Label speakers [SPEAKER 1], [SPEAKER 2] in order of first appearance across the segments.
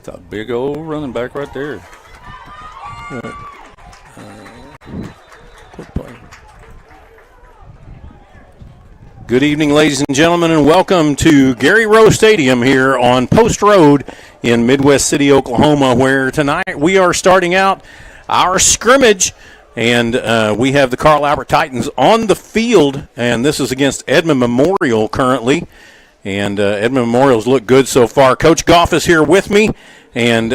[SPEAKER 1] That's a big old running back right there.
[SPEAKER 2] Quick play. Good evening, ladies and gentlemen, and welcome to Gary Rowe Stadium here on Post Road in Midwest City, Oklahoma, where tonight we are starting out our scrimmage, and we have the Carl Albert Titans on the field, and this is against Edmond Memorial currently, and Edmond Memorial's looked good so far. Coach Goff is here with me, and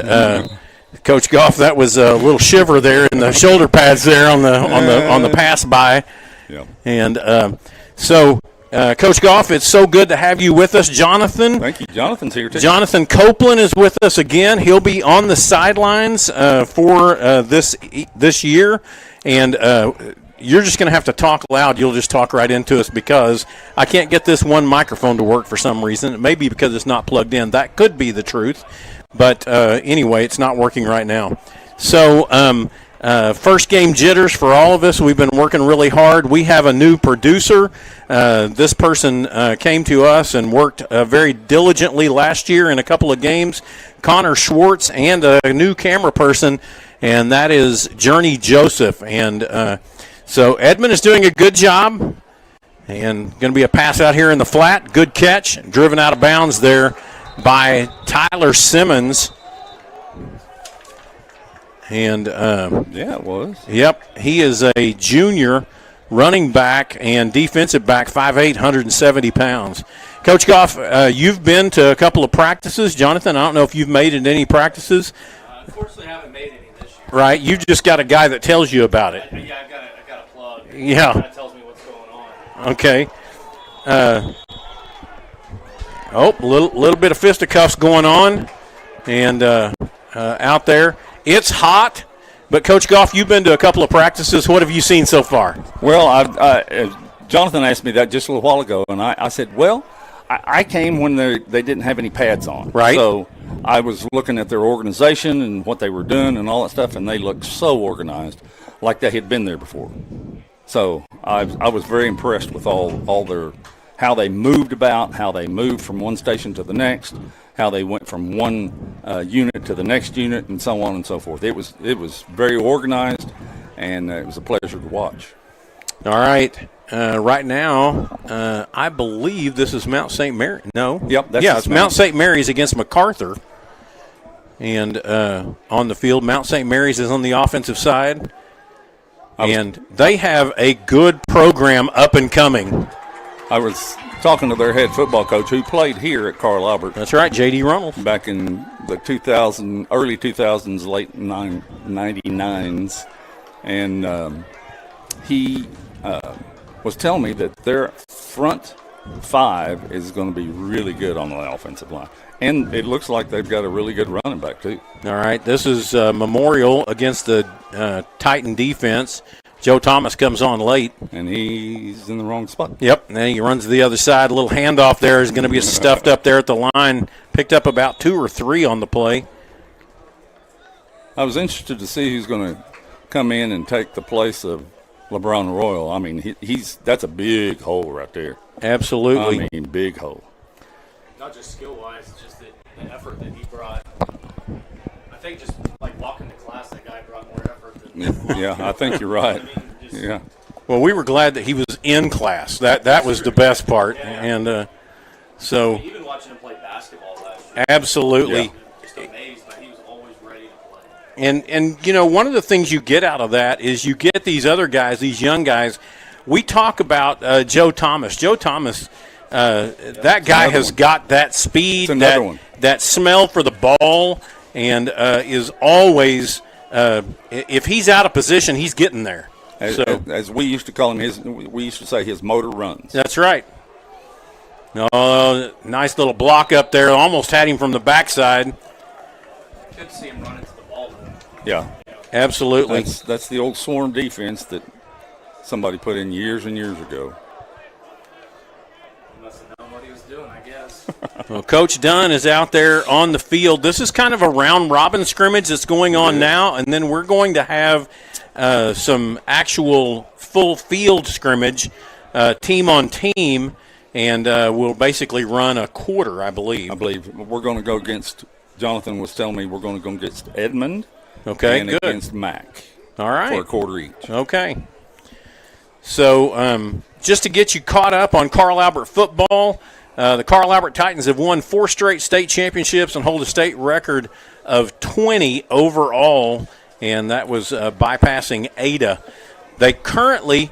[SPEAKER 2] Coach Goff, that was a little shiver there in the shoulder pads there on the pass by,
[SPEAKER 1] Yeah.
[SPEAKER 2] and so. Coach Goff, it's so good to have you with us. Jonathan.
[SPEAKER 1] Thank you. Jonathan's here, too.
[SPEAKER 2] Jonathan Copeland is with us again. He'll be on the sidelines for this year. And you're just going to have to talk loud. You'll just talk right into us because I can't get this one microphone to work for some reason. It may be because it's not plugged in. That could be the truth. But anyway, it's not working right now. So first game jitters for all of us. We've been working really hard. We have a new producer. This person came to us and worked very diligently last year in a couple of games. Connor Schwartz, and a new camera person, and that is Journey Joseph. And so Edmond is doing a good job, and going to be a pass out here in the flat. Good catch, driven out of bounds there by Tyler Simmons. And
[SPEAKER 1] yeah, it was.
[SPEAKER 2] Yep, he is a junior running back and defensive back, 5'8", 170 pounds. Coach Goff, you've been to a couple of practices. Jonathan, I don't know if you've made it in any practices.
[SPEAKER 3] Unfortunately, I haven't made any this year.
[SPEAKER 2] Right, you just got a guy that tells you about it.
[SPEAKER 3] Yeah, I've got a plug.
[SPEAKER 2] Yeah.
[SPEAKER 3] That tells me what's going on.
[SPEAKER 2] Okay. Little bit of fisticuffs going on, and out there. It's hot, but Coach Goff, you've been to a couple of practices. What have you seen so far?
[SPEAKER 1] Well, Jonathan asked me that just a little while ago, and I said, well, I came when they didn't have any pads on.
[SPEAKER 2] Right.
[SPEAKER 1] So I was looking at their organization and what they were doing and all that stuff, and they looked so organized, like they had been there before. So I was very impressed with all their how they moved about, how they moved from one station to the next, how they went from one unit to the next unit, and so on and so forth. It was very organized, and it was a pleasure to watch.
[SPEAKER 2] All right. Right now, I believe this is Mount St. Mary. No.
[SPEAKER 1] Yep.
[SPEAKER 2] It's Mount St. Mary's against MacArthur. And on the field, Mount St. Mary's is on the offensive side. And they have a good program up and coming.
[SPEAKER 1] I was talking to their head football coach who played here at Carl Albert.
[SPEAKER 2] That's right, J.D. Runnels.
[SPEAKER 1] Back in the early 2000s, late 99s. And he was telling me that their front five is going to be really good on the offensive line. And it looks like they've got a really good running back, too.
[SPEAKER 2] All right, this is Memorial against the Titan defense. Joe Thomas comes on late.
[SPEAKER 1] And he's in the wrong spot.
[SPEAKER 2] Yep, and then he runs to the other side. A little handoff there is going to be stuffed up there at the line. Picked up about 2 or 3 on the play.
[SPEAKER 1] I was interested to see who's going to come in and take the place of LeBron Royal. I mean, that's a big hole right there.
[SPEAKER 2] Absolutely.
[SPEAKER 1] I mean, big hole.
[SPEAKER 3] Not just skill-wise, just the effort that he brought. I think just like walking to class, that guy brought more effort than
[SPEAKER 1] Yeah, I think you're right.
[SPEAKER 3] I mean, just,
[SPEAKER 1] Yeah.
[SPEAKER 2] Well, we were glad that he was in class. That was the best part.
[SPEAKER 3] Yeah.
[SPEAKER 2] And so
[SPEAKER 3] even watching him play basketball last year,
[SPEAKER 2] absolutely.
[SPEAKER 1] Yeah.
[SPEAKER 3] just amazed that he was always ready to play.
[SPEAKER 2] And you know, one of the things you get out of that is you get these other guys, these young guys. We talk about Joe Thomas. Joe Thomas, that guy has got that speed, that smell for the ball, and is always, if he's out of position, he's getting there.
[SPEAKER 1] As we used to call him, we used to say his motor runs.
[SPEAKER 2] That's right. Oh, nice little block up there. Almost had him from the backside.
[SPEAKER 3] Good to see him run into the ball, though.
[SPEAKER 1] Yeah.
[SPEAKER 2] Absolutely.
[SPEAKER 1] That's the old swarm defense that somebody put in years and years ago.
[SPEAKER 3] He must have known what he was doing, I guess.
[SPEAKER 2] Well, Coach Dunn is out there on the field. This is kind of a round-robin scrimmage that's going on now, and then we're going to have some actual full field scrimmage, team on team, and we'll basically run a quarter, I believe.
[SPEAKER 1] We're going to go against Jonathan was telling me we're going to go against Edmond and
[SPEAKER 2] good.
[SPEAKER 1] against Mac.
[SPEAKER 2] All right.
[SPEAKER 1] For a quarter each.
[SPEAKER 2] Okay. So just to get you caught up on Carl Albert football, the Carl Albert Titans have won 4 straight state championships and hold a state record of 20 overall, and that was bypassing Ada. They currently,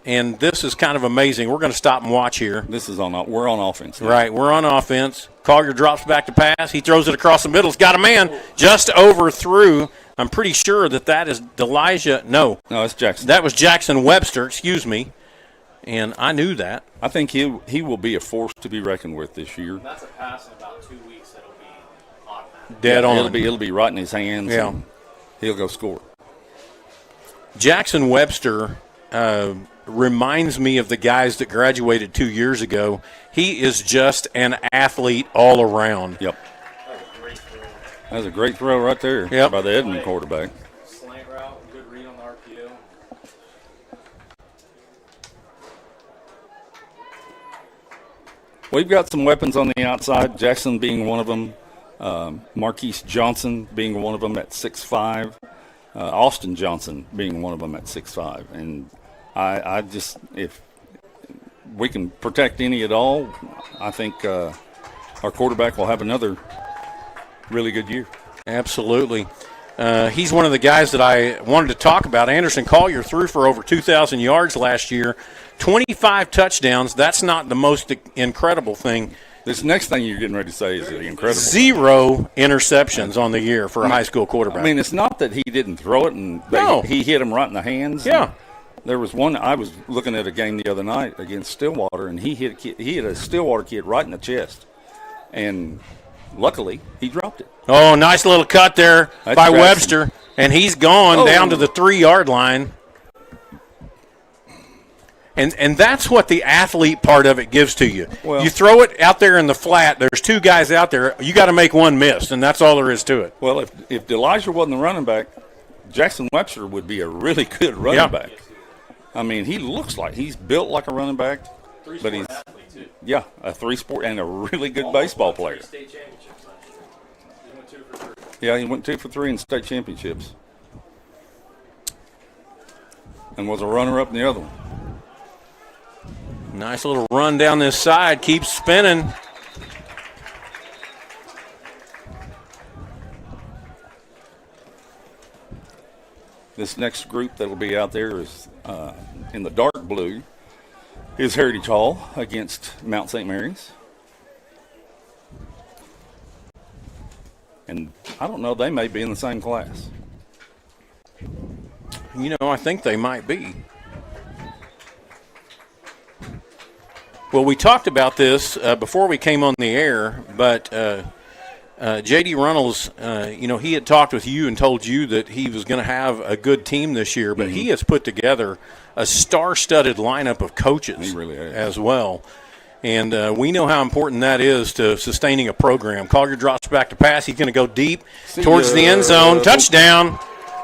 [SPEAKER 2] and this is kind of amazing, we're going to stop and watch here.
[SPEAKER 1] We're on offense.
[SPEAKER 2] Right, we're on offense. Collier drops back to pass. He throws it across the middle. He's got a man just overthrew. I'm pretty sure that is Delijah. No,
[SPEAKER 1] it's Jackson.
[SPEAKER 2] That was Jackson Webster, excuse me. And I knew that.
[SPEAKER 1] I think he will be a force to be reckoned with this year.
[SPEAKER 3] That's a pass in about 2 weeks that'll be automatic.
[SPEAKER 2] Dead on.
[SPEAKER 1] It'll be right in his hands.
[SPEAKER 2] Yeah.
[SPEAKER 1] And he'll go score.
[SPEAKER 2] Jackson Webster reminds me of the guys that graduated 2 years ago. He is just an athlete all around.
[SPEAKER 1] Yep. That was a great throw right there by the Edmond quarterback.
[SPEAKER 3] Slant route, good read on the RPO.
[SPEAKER 1] We've got some weapons on the outside, Jackson being one of them, Marquise Johnson being one of them at 6'5", Austin Johnson being one of them at 6'5". And I just, if we can protect any at all, I think our quarterback will have another really good year.
[SPEAKER 2] Absolutely. He's one of the guys that I wanted to talk about. Anderson Collier threw for over 2,000 yards last year, 25 touchdowns. That's not the most incredible thing.
[SPEAKER 1] This next thing you're getting ready to say is incredible.
[SPEAKER 2] 0 interceptions on the year for a high school quarterback.
[SPEAKER 1] I mean, it's not that he didn't throw it and he hit him right in the hands.
[SPEAKER 2] Yeah.
[SPEAKER 1] There was one, I was looking at a game the other night against Stillwater, and he hit a Stillwater kid right in the chest. And luckily, he dropped it.
[SPEAKER 2] Oh, nice little cut there by
[SPEAKER 1] Jackson.
[SPEAKER 2] Webster. And he's gone down to the 3-yard line. And that's what the athlete part of it gives to you.
[SPEAKER 1] Well,
[SPEAKER 2] you throw it out there in the flat. There's 2 guys out there. You got to make one miss, and that's all there is to it.
[SPEAKER 1] Well, if Elijah wasn't the running back, Jackson Webster would be a really good running back. I mean, he looks like he's built like a running back, but he's
[SPEAKER 3] athlete too.
[SPEAKER 1] Yeah, a 3-sport and a really good baseball player.
[SPEAKER 3] State championships last year. He went 2 for 3.
[SPEAKER 1] Yeah, he went 2 for 3 in state championships, and was a runner-up in the other one.
[SPEAKER 2] Nice little run down this side. Keeps spinning.
[SPEAKER 1] This next group that will be out there is in the dark blue is Heritage Hall against Mount St. Mary's. And I don't know, they may be in the same class.
[SPEAKER 2] You know, I think they might be. Well, we talked about this before we came on the air, but J.D. Runnels, he had talked with you and told you that he was going to have a good team this year, but he has put together a star-studded lineup of coaches
[SPEAKER 1] he really has.
[SPEAKER 2] as well. And we know how important that is to sustaining a program. Collier drops back to pass. He's going to go deep towards the end zone. Touchdown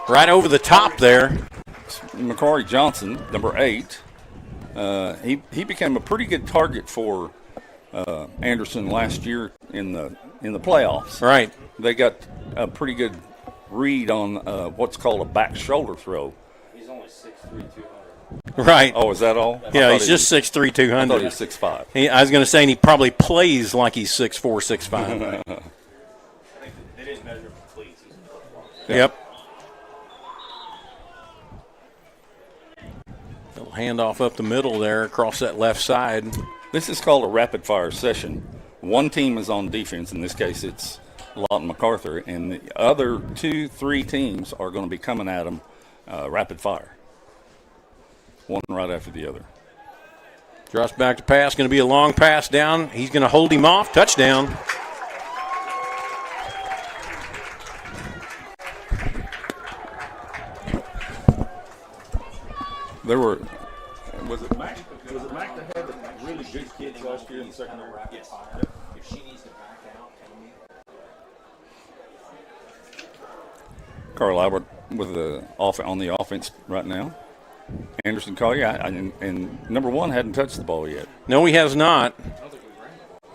[SPEAKER 2] right over the top there.
[SPEAKER 1] Macquarie Johnson, number 8. He became a pretty good target for Anderson last year in the playoffs.
[SPEAKER 2] Right.
[SPEAKER 1] They got a pretty good read on what's called a back shoulder throw.
[SPEAKER 3] He's only 6'3", 200.
[SPEAKER 2] Right.
[SPEAKER 1] Oh, is that all?
[SPEAKER 2] Yeah, he's just 6'3", 200.
[SPEAKER 1] I thought he was 6'5".
[SPEAKER 2] I was going to say, and he probably plays like he's 6'4", 6'5".
[SPEAKER 3] I think they didn't measure him for cleats. He's in flip-flops.
[SPEAKER 2] Yep. Little handoff up the middle there across that left side.
[SPEAKER 1] This is called a rapid-fire session. One team is on defense. In this case, it's Lawton MacArthur, and the other 2-3 teams are going to be coming at them rapid-fire. One right after the other.
[SPEAKER 2] Drops back to pass. Going to be a long pass down. He's going to hold him off. Touchdown.
[SPEAKER 1] There were – was it Mac that had the really good kids last year in the secondary?
[SPEAKER 3] Yes. If she needs to back out, tell me.
[SPEAKER 1] Carl Albert with on the offense right now. Anderson Collier, and number 1 hadn't touched the ball yet.
[SPEAKER 2] No, he has not.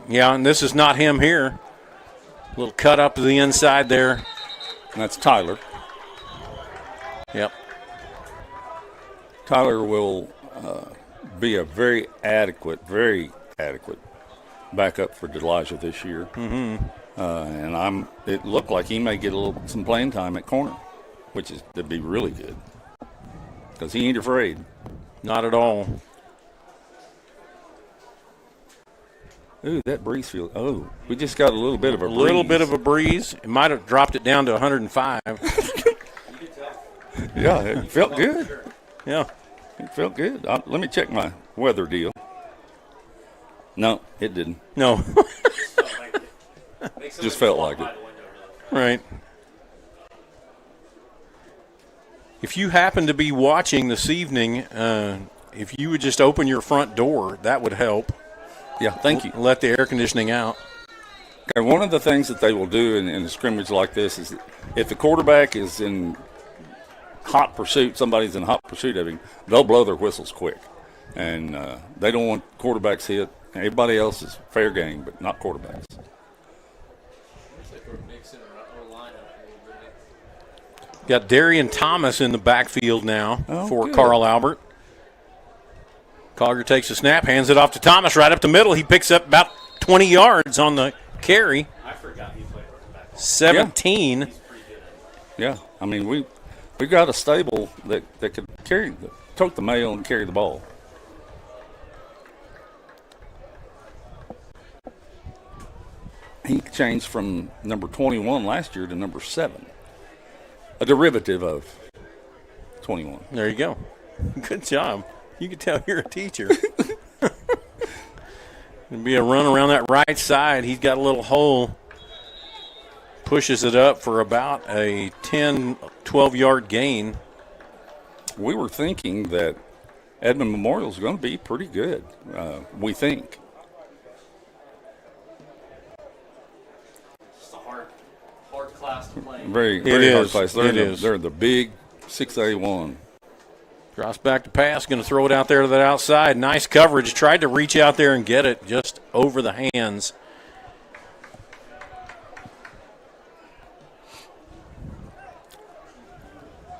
[SPEAKER 2] Yeah, and this is not him here. Little cut up to the inside there.
[SPEAKER 1] And that's Tyler.
[SPEAKER 2] Yep.
[SPEAKER 1] Tyler will be a very adequate backup for Elijah this year. Mm-hmm. And it looked like he may get some playing time at corner, that'd be really good because he ain't afraid.
[SPEAKER 2] Not at all.
[SPEAKER 1] Ooh, that breeze feels. Oh, we just got a little bit of a breeze.
[SPEAKER 2] A little bit of a breeze. It might have dropped it down to 105.
[SPEAKER 1] Yeah, it felt good.
[SPEAKER 2] Yeah.
[SPEAKER 1] It felt good. Let me check my weather deal. No, it didn't.
[SPEAKER 2] No.
[SPEAKER 1] Just felt like it.
[SPEAKER 2] Right. If you happen to be watching this evening, if you would just open your front door, that would help.
[SPEAKER 1] Yeah, thank you.
[SPEAKER 2] Let the air conditioning out.
[SPEAKER 1] Okay, one of the things that they will do in a scrimmage like this is if the quarterback is in hot pursuit, somebody's in hot pursuit of him, they'll blow their whistles quick. And they don't want quarterbacks hit. Everybody else is fair game, but not quarterbacks.
[SPEAKER 2] Got Darian Thomas in the backfield now for
[SPEAKER 1] good.
[SPEAKER 2] Carl Albert. Collier takes a snap, hands it off to Thomas right up the middle. He picks up about 20 yards on the carry.
[SPEAKER 3] I forgot he played running back.
[SPEAKER 2] 17.
[SPEAKER 1] Yeah, I mean, we've got a stable that could tote the mail and carry the ball. He changed from number 21 last year to number 7, a derivative of 21.
[SPEAKER 2] There you go. Good job. You can tell you're a teacher. It'll be a run around that right side. He's got a little hole. Pushes it up for about a 10, 12-yard gain.
[SPEAKER 1] We were thinking that Edmond Memorial is going to be pretty good, we think.
[SPEAKER 3] Just a hard class to play.
[SPEAKER 1] Very hard class. They're the big 6A1.
[SPEAKER 2] Drops back to pass, going to throw it out there to the outside. Nice coverage. Tried to reach out there and get it just over the hands.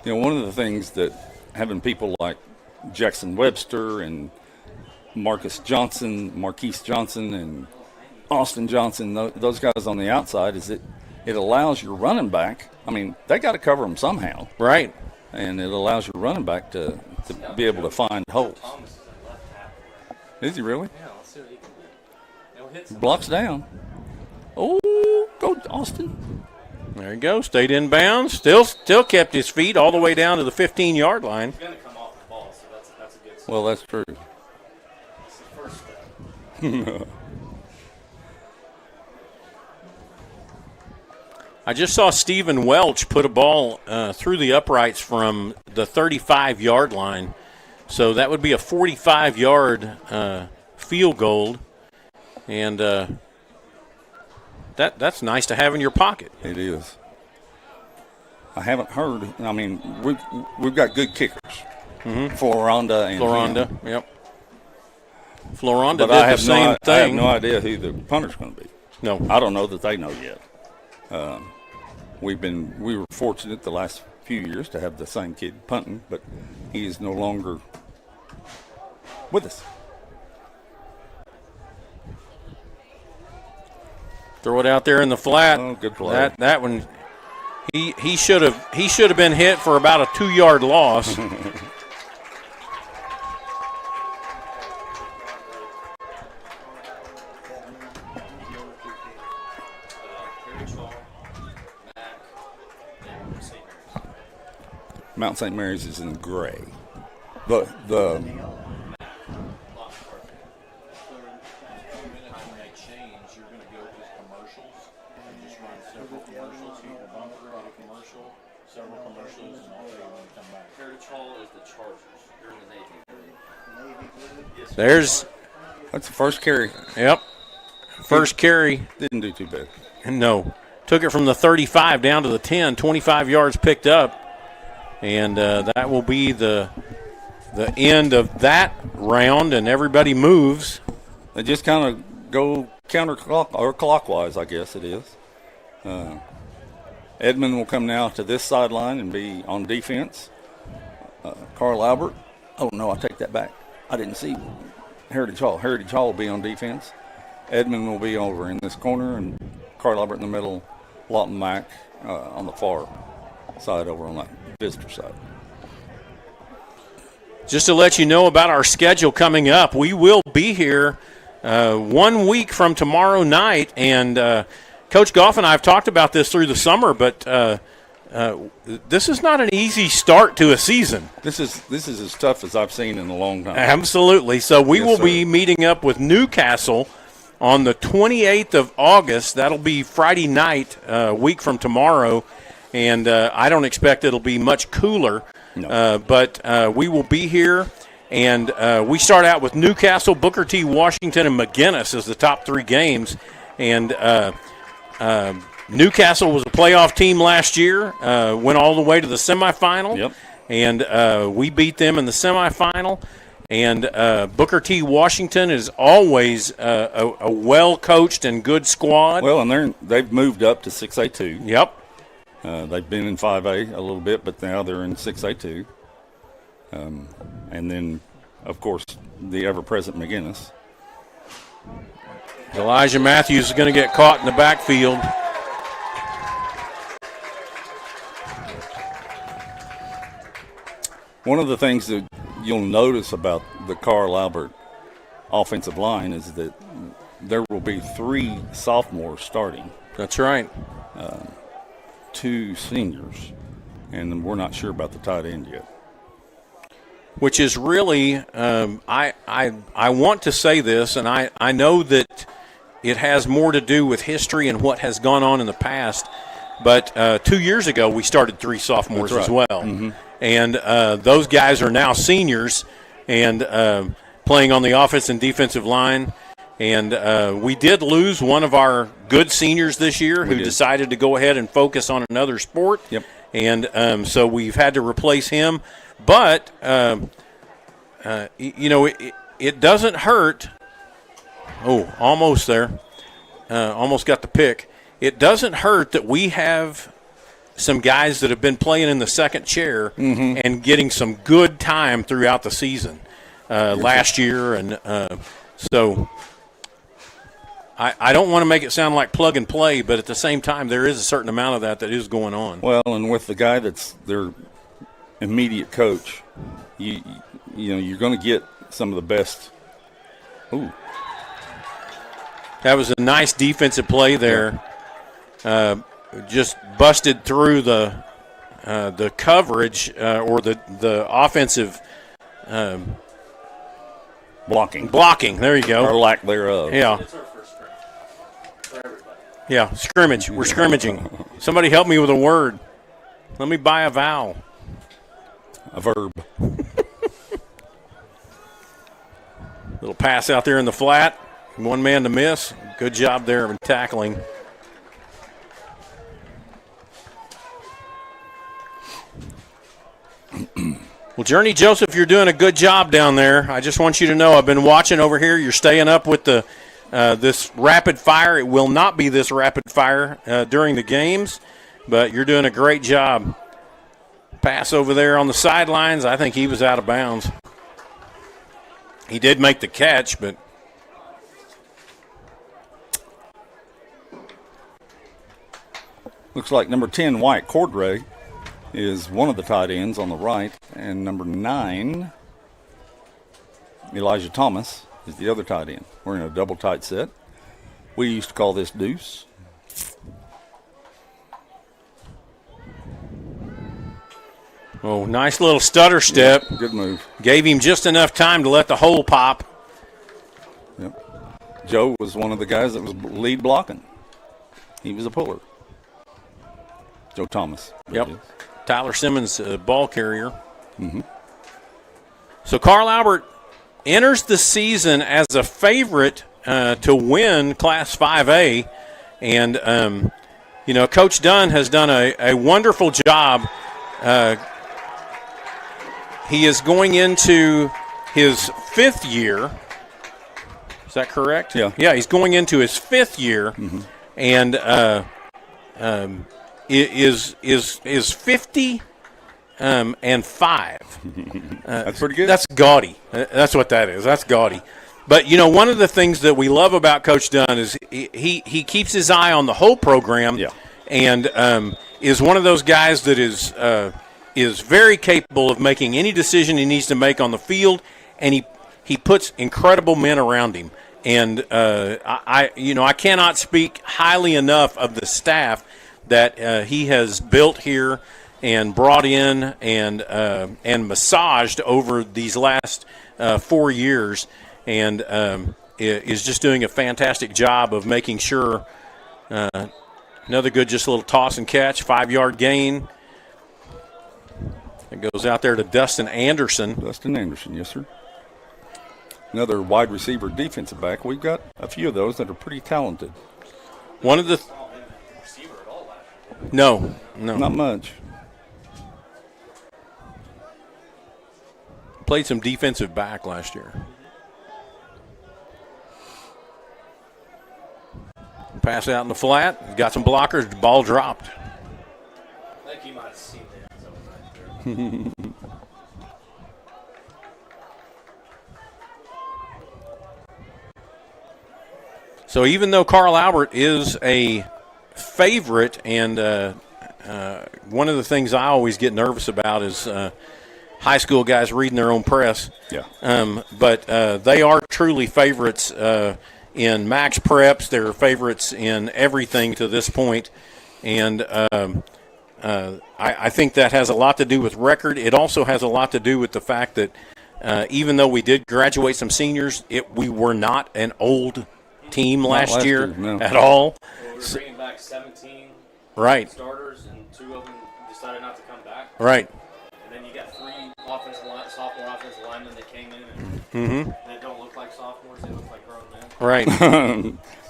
[SPEAKER 1] You know, one of the things that having people like Jackson Webster and Marquise Johnson, and Austin Johnson, those guys on the outside, is it allows your running back. I mean, they got to cover them somehow.
[SPEAKER 2] Right.
[SPEAKER 1] And it allows your running back to be able to find holes. Is he really?
[SPEAKER 3] Yeah, let's see what he can do. He'll hit some.
[SPEAKER 1] Blocks down. Oh, go Austin.
[SPEAKER 2] There you go. Stayed in bounds. Still kept his feet all the way down to the 15-yard line.
[SPEAKER 3] He's going to come off the ball, so that's a good step.
[SPEAKER 1] Well, that's true.
[SPEAKER 3] That's the first step.
[SPEAKER 2] I just saw Stephen Welch put a ball through the uprights from the 35-yard line. So that would be a 45-yard field goal. And that's nice to have in your pocket.
[SPEAKER 1] It is. I haven't heard. I mean, we've got good kickers. Mm-hmm. Floronda and
[SPEAKER 2] Floronda, yep. Floronda
[SPEAKER 1] but
[SPEAKER 2] did the same thing.
[SPEAKER 1] I have no idea who the punter's going to be.
[SPEAKER 2] No,
[SPEAKER 1] I don't know that they know yet. We were fortunate the last few years to have the same kid punting, but he is no longer with us.
[SPEAKER 2] Throw it out there in the flat.
[SPEAKER 1] Oh, good play.
[SPEAKER 2] That one, he should have been hit for about a 2-yard loss.
[SPEAKER 1] Mount St. Mary's is in gray. The That's the first carry.
[SPEAKER 2] Yep. First carry.
[SPEAKER 1] Didn't do too bad.
[SPEAKER 2] No. Took it from the 35 down to the 10, 25 yards picked up. And that will be the end of that round, and everybody moves.
[SPEAKER 1] They just kind of go clockwise, I guess it is. Edmond will come now to this sideline and be on defense. Carl Albert. Oh, no, I take that back. I didn't see Heritage Hall. Heritage Hall will be on defense. Edmond will be over in this corner, and Carl Albert in the middle, Lawton Mack on the far side over on that visitor side.
[SPEAKER 2] Just to let you know about our schedule coming up, we will be here 1 week from tomorrow night, and Coach Goff and I have talked about this through the summer, but this is not an easy start to a season.
[SPEAKER 1] This is as tough as I've seen in a long time.
[SPEAKER 2] Absolutely. So we will be
[SPEAKER 1] sir.
[SPEAKER 2] meeting up with Newcastle on the 28th of August. That'll be Friday night, a week from tomorrow, and I don't expect it'll be much cooler.
[SPEAKER 1] No.
[SPEAKER 2] But we will be here, and we start out with Newcastle, Booker T. Washington, and McGinnis as the top three games. And Newcastle was a playoff team last year, went all the way to the semifinal.
[SPEAKER 1] Yep.
[SPEAKER 2] And we beat them in the semifinal. And Booker T. Washington is always a well-coached and good squad.
[SPEAKER 1] Well, and they've moved up to 6A2.
[SPEAKER 2] Yep.
[SPEAKER 1] They've been in 5A a little bit, but now they're in 6A2. And then, of course, the ever-present McGinnis.
[SPEAKER 2] Elijah Matthews is going to get caught in the backfield.
[SPEAKER 1] One of the things that you'll notice about the Carl Albert offensive line is that there will be 3 sophomores starting.
[SPEAKER 2] That's right.
[SPEAKER 1] 2 seniors, and we're not sure about the tight end yet.
[SPEAKER 2] Which is really, I want to say this, and I know that it has more to do with history and what has gone on in the past, but 2 years ago we started 3 sophomores as well. Mm-hmm. And those guys are now seniors and playing on the offense and defensive line. And we did lose one of our good seniors this year who decided to go ahead and focus on another sport.
[SPEAKER 1] Yep.
[SPEAKER 2] And so we've had to replace him. But, it doesn't hurt. Oh, almost there. Almost got the pick. It doesn't hurt that we have some guys that have been playing in the second chair and getting some good time throughout the season last year. And so I don't want to make it sound like plug and play, but at the same time, there is a certain amount of that is going on.
[SPEAKER 1] Well, and with the guy that's their immediate coach, you know, you're going to get some of the best. Ooh.
[SPEAKER 2] That was a nice defensive play there. Just busted through the coverage or the offensive
[SPEAKER 1] blocking.
[SPEAKER 2] Blocking. There you go.
[SPEAKER 1] Or lack thereof.
[SPEAKER 2] Yeah.
[SPEAKER 3] It's our first scrimmage for everybody.
[SPEAKER 2] Yeah, scrimmage. We're scrimmaging. Somebody help me with a word. Let me buy a vowel.
[SPEAKER 1] A verb.
[SPEAKER 2] Little pass out there in the flat. One man to miss. Good job there in tackling. Well, Journey Joseph, you're doing a good job down there. I just want you to know I've been watching over here. You're staying up with the this rapid fire. It will not be this rapid fire during the games, but you're doing a great job. Pass over there on the sidelines. I think he was out of bounds. He did make the catch, but
[SPEAKER 1] looks like number 10, Wyatt Cordray, is one of the tight ends on the right, and number 9, Elijah Thomas, is the other tight end. We're in a double tight set. We used to call this deuce.
[SPEAKER 2] oh, nice little stutter step.
[SPEAKER 1] Yep, good move.
[SPEAKER 2] Gave him just enough time to let the hole pop.
[SPEAKER 1] Yep. Joe was one of the guys that was lead blocking. He was a puller. Joe Thomas.
[SPEAKER 2] Yep. Tyler Simmons, ball carrier. Mm-hmm. So Carl Albert enters the season as a favorite to win Class 5A. And, Coach Dunn has done a wonderful job. He is going into his 5th year. Is that correct?
[SPEAKER 1] Yeah.
[SPEAKER 2] Yeah, he's going into his 5th year. Mm-hmm. And is 50 and 5.
[SPEAKER 1] That's pretty good.
[SPEAKER 2] That's gaudy. That's what that is. That's gaudy. But, one of the things that we love about Coach Dunn is he keeps his eye on the whole program, and is one of those guys that is very capable of making any decision he needs to make on the field, and he puts incredible men around him. And I cannot speak highly enough of the staff that he has built here and brought in and massaged over these last 4 years, and is just doing a fantastic job of making sure. Another good, just a little toss and catch, 5-yard gain. It goes out there to Dustin Anderson.
[SPEAKER 1] Dustin Anderson, yes, sir. Another wide receiver, defensive back. We've got a few of those that are pretty talented.
[SPEAKER 2] One of the no,
[SPEAKER 1] not much.
[SPEAKER 2] Played some defensive back last year. Pass out in the flat. Got some blockers. The ball dropped.
[SPEAKER 3] I think he might have seen that.
[SPEAKER 2] So even though Carl Albert is a favorite, and one of the things I always get nervous about is high school guys reading their own press.
[SPEAKER 1] Yeah.
[SPEAKER 2] But they are truly favorites in max preps. They're favorites in everything to this point. And I think that has a lot to do with record. It also has a lot to do with the fact that even though we did graduate some seniors, we were not an old team last year
[SPEAKER 1] no.
[SPEAKER 2] at all.
[SPEAKER 3] Well, we're bringing back 17
[SPEAKER 2] starters,
[SPEAKER 3] and 2 of them decided not to come back.
[SPEAKER 2] Right.
[SPEAKER 3] And then you got 3 sophomore offensive linemen that came in and that don't look like sophomores; they look like grown men.
[SPEAKER 2] Right.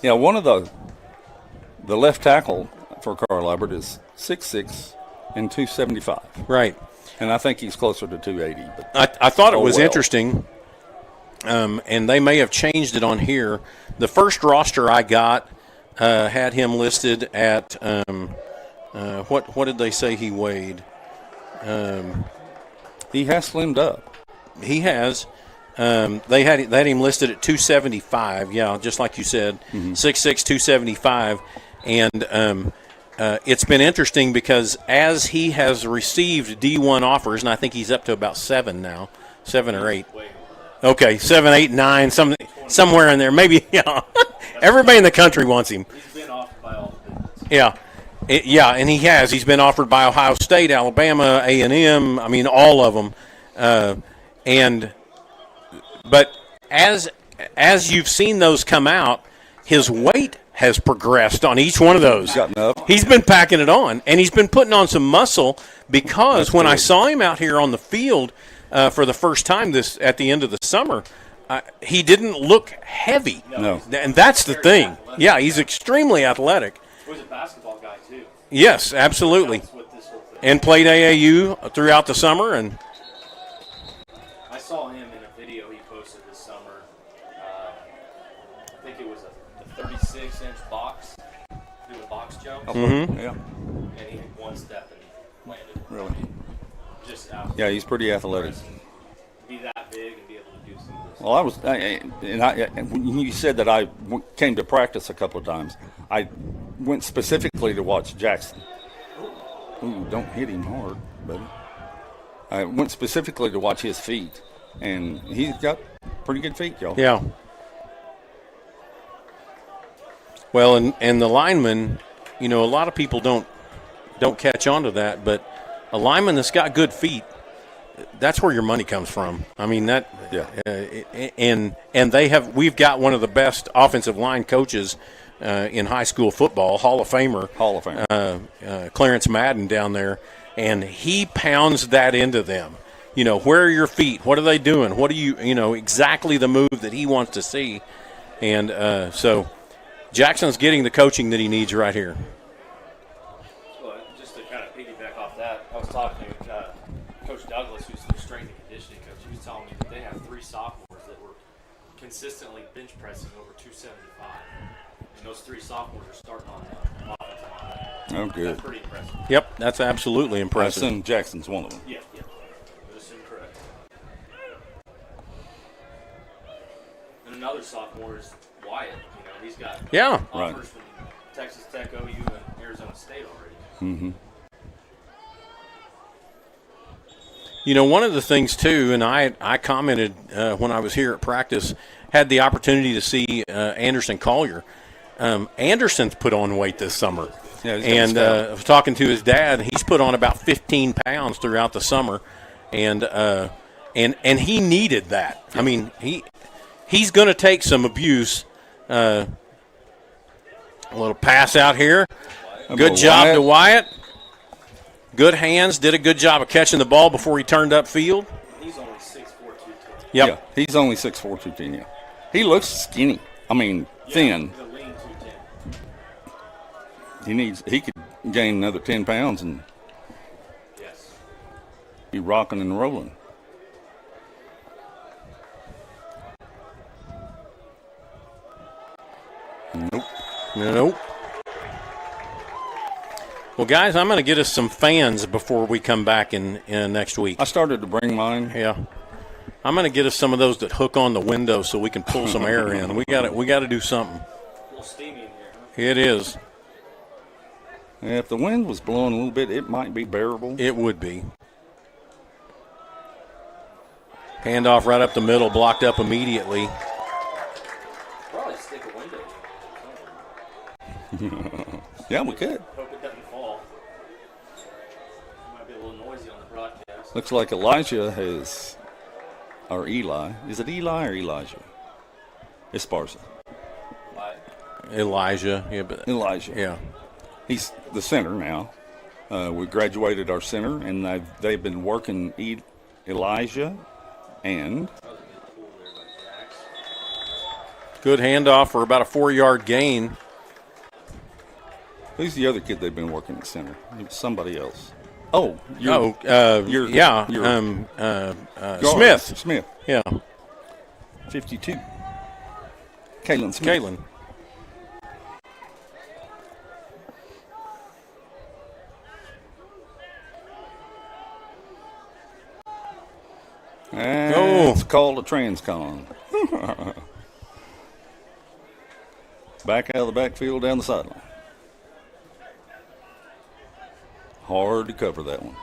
[SPEAKER 1] Yeah, one of the left tackle for Carl Albert is 6'6" and 275.
[SPEAKER 2] Right.
[SPEAKER 1] And I think he's closer to 280. But
[SPEAKER 2] I thought it was interesting, and they may have changed it on here. The first roster I got had him listed at what did they say he weighed?
[SPEAKER 1] He has slimmed up.
[SPEAKER 2] He has. They had him listed at 275. Yeah, just like you said, 6'6", 275, and it's been interesting because as he has received D1 offers, and I think he's up to about 7 now, 7 or 8. Okay, 7, 8, 9, somewhere in there. Maybe, yeah. Everybody in the country wants him.
[SPEAKER 3] He's been offered by all the business.
[SPEAKER 2] Yeah. And he has. He's been offered by Ohio State, Alabama, A&M. I mean, all of them. But as you've seen those come out, his weight has progressed on each one of those.
[SPEAKER 1] Gotten up.
[SPEAKER 2] He's been packing it on, and he's been putting on some muscle because when I saw him out here on the field for the first time at the end of the summer, he didn't look heavy.
[SPEAKER 1] No.
[SPEAKER 2] And that's the thing. Yeah, he's extremely athletic.
[SPEAKER 3] He was a basketball guy, too.
[SPEAKER 2] Yes, absolutely.
[SPEAKER 3] That's what this whole thing.
[SPEAKER 2] And played AAU throughout the summer. And
[SPEAKER 3] I saw him in a video he posted this summer. I think it was a 36-inch box, doing box jump.
[SPEAKER 1] Yeah.
[SPEAKER 3] And he had one step and landed.
[SPEAKER 1] Really?
[SPEAKER 3] Just out.
[SPEAKER 1] Yeah, he's pretty athletic.
[SPEAKER 3] Be that big and be able to do some of this.
[SPEAKER 1] Well, when you said that I came to practice a couple of times, I went specifically to watch Jackson. Ooh, don't hit him hard, buddy. I went specifically to watch his feet, and he's got pretty good feet, y'all.
[SPEAKER 2] yeah. Well, and the lineman, a lot of people don't catch on to that, but a lineman that's got good feet, that's where your money comes from. I mean that, and we've got one of the best offensive line coaches in high school football, Hall of Famer, Clarence Madden down there, and he pounds that into them. Where are your feet? What are they doing? What do you exactly the move that he wants to see, and so Jackson's getting the coaching that he needs right here.
[SPEAKER 3] Well, just to kind of piggyback off that, I was talking to Coach Douglas, who's the strength and conditioning coach. He was telling me that they have 3 sophomores that were consistently bench pressing over 275. And those 3 sophomores are starting on the offensive line.
[SPEAKER 1] Oh, good.
[SPEAKER 3] That's pretty impressive.
[SPEAKER 2] Yep, that's absolutely
[SPEAKER 1] I
[SPEAKER 2] impressive.
[SPEAKER 1] assume Jackson's one of them.
[SPEAKER 3] Yeah. Would assume correct. And another sophomore is Wyatt. He's got
[SPEAKER 2] Yeah.
[SPEAKER 1] Right.
[SPEAKER 3] offers from Texas Tech, OU, and Arizona State already.
[SPEAKER 1] Mm-hmm.
[SPEAKER 2] One of the things, too, and I commented when I was here at practice, had the opportunity to see Anderson Collier. Anderson's put on weight this summer.
[SPEAKER 1] Yeah, he's got
[SPEAKER 2] and
[SPEAKER 1] stout.
[SPEAKER 2] I was talking to his dad. He's put on about 15 pounds throughout the summer. And he needed that. I mean, he's going to take some abuse. A little pass out here. Good job to Wyatt. Good hands. Did a good job of catching the ball before he turned upfield.
[SPEAKER 3] He's only 6'4", 210.
[SPEAKER 2] Yep.
[SPEAKER 1] Yeah, he's only 6'4", 210, yeah. He looks skinny. I mean, thin.
[SPEAKER 3] He's a lean 210.
[SPEAKER 1] He could gain another 10 pounds and
[SPEAKER 3] Yes.
[SPEAKER 1] be rocking and rolling.
[SPEAKER 2] Nope. Well, guys, I'm going to get us some fans before we come back in next week.
[SPEAKER 1] I started to bring mine.
[SPEAKER 2] Yeah. I'm going to get us some of those that hook on the window so we can pull some air in. We got to do something.
[SPEAKER 3] A little steamy in here, huh?
[SPEAKER 2] It is.
[SPEAKER 1] Yeah, if the wind was blowing a little bit, it might be bearable.
[SPEAKER 2] It would be. Handoff right up the middle, blocked up immediately.
[SPEAKER 3] Probably stick a window.
[SPEAKER 1] Yeah, we could.
[SPEAKER 3] Hope it doesn't fall. It might be a little noisy on the broadcast.
[SPEAKER 1] Looks like Elijah has, or Eli. Is it Eli or Elijah? Esparza.
[SPEAKER 2] Elijah. Yeah, but
[SPEAKER 1] Elijah.
[SPEAKER 2] yeah.
[SPEAKER 1] He's the center now. We graduated our center, and they've been working Elijah and
[SPEAKER 2] Good handoff for about a 4-yard gain.
[SPEAKER 1] who's the other kid they've been working at center? Somebody else. Oh,
[SPEAKER 2] Smith.
[SPEAKER 1] Smith,
[SPEAKER 2] Yeah,
[SPEAKER 1] 52. Kalen Smith.
[SPEAKER 2] Kalen.
[SPEAKER 1] And it's called a transcon. Back out of the backfield, down the sideline. Hard to cover that one.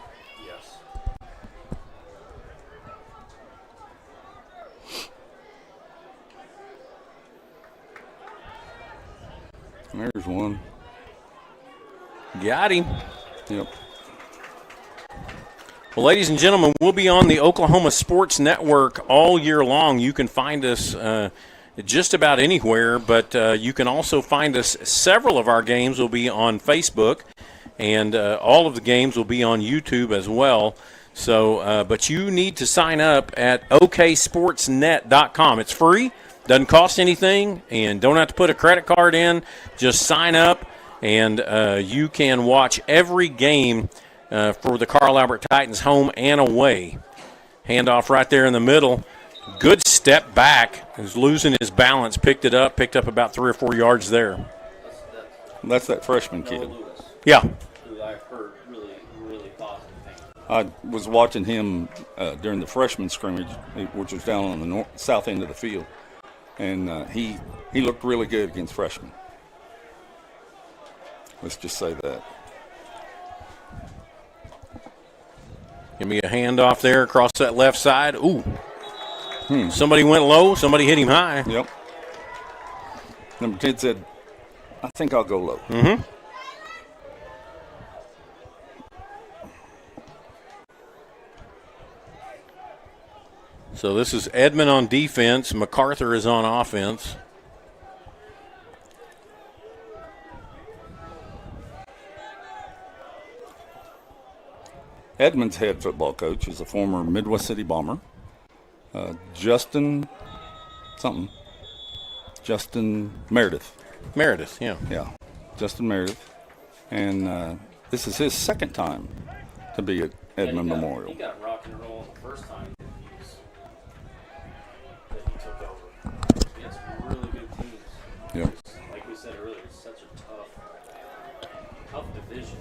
[SPEAKER 3] Yes.
[SPEAKER 1] There's one.
[SPEAKER 2] Got him.
[SPEAKER 1] Yep.
[SPEAKER 2] Well, ladies and gentlemen, we'll be on the Oklahoma Sports Network all year long. You can find us just about anywhere, but you can also find us. Several of our games will be on Facebook, and all of the games will be on YouTube as well. So, but you need to sign up at oksportsnet.com. It's free, doesn't cost anything, and don't have to put a credit card in. Just sign up, and you can watch every game for the Carl Albert Titans home and away. Handoff right there in the middle. Good step back. He was losing his balance, picked up about 3 or 4 yards there.
[SPEAKER 1] That's that freshman
[SPEAKER 3] Noah
[SPEAKER 1] kid.
[SPEAKER 3] Lewis,
[SPEAKER 2] Yeah.
[SPEAKER 3] who I've heard really, really positive things.
[SPEAKER 1] I was watching him during the freshman scrimmage, which was down on the south end of the field, and he looked really good against freshmen. Let's just say that.
[SPEAKER 2] Give me a handoff there across that left side. Ooh. Somebody went low. Somebody hit him high.
[SPEAKER 1] Yep. Number 10 said, I think I'll go low.
[SPEAKER 2] Mm-hmm. So this is Edmond on defense. MacArthur is on offense.
[SPEAKER 1] Edmond's head football coach is a former Midwest City Bomber, Justin Meredith.
[SPEAKER 2] Meredith, yeah.
[SPEAKER 1] Yeah, Justin Meredith. And this is his second time to be at Edmond Memorial.
[SPEAKER 3] He got rock and roll the first time that he took over. He had some really good teams.
[SPEAKER 1] Yep.
[SPEAKER 3] Like we said earlier, it's such a tough division. division.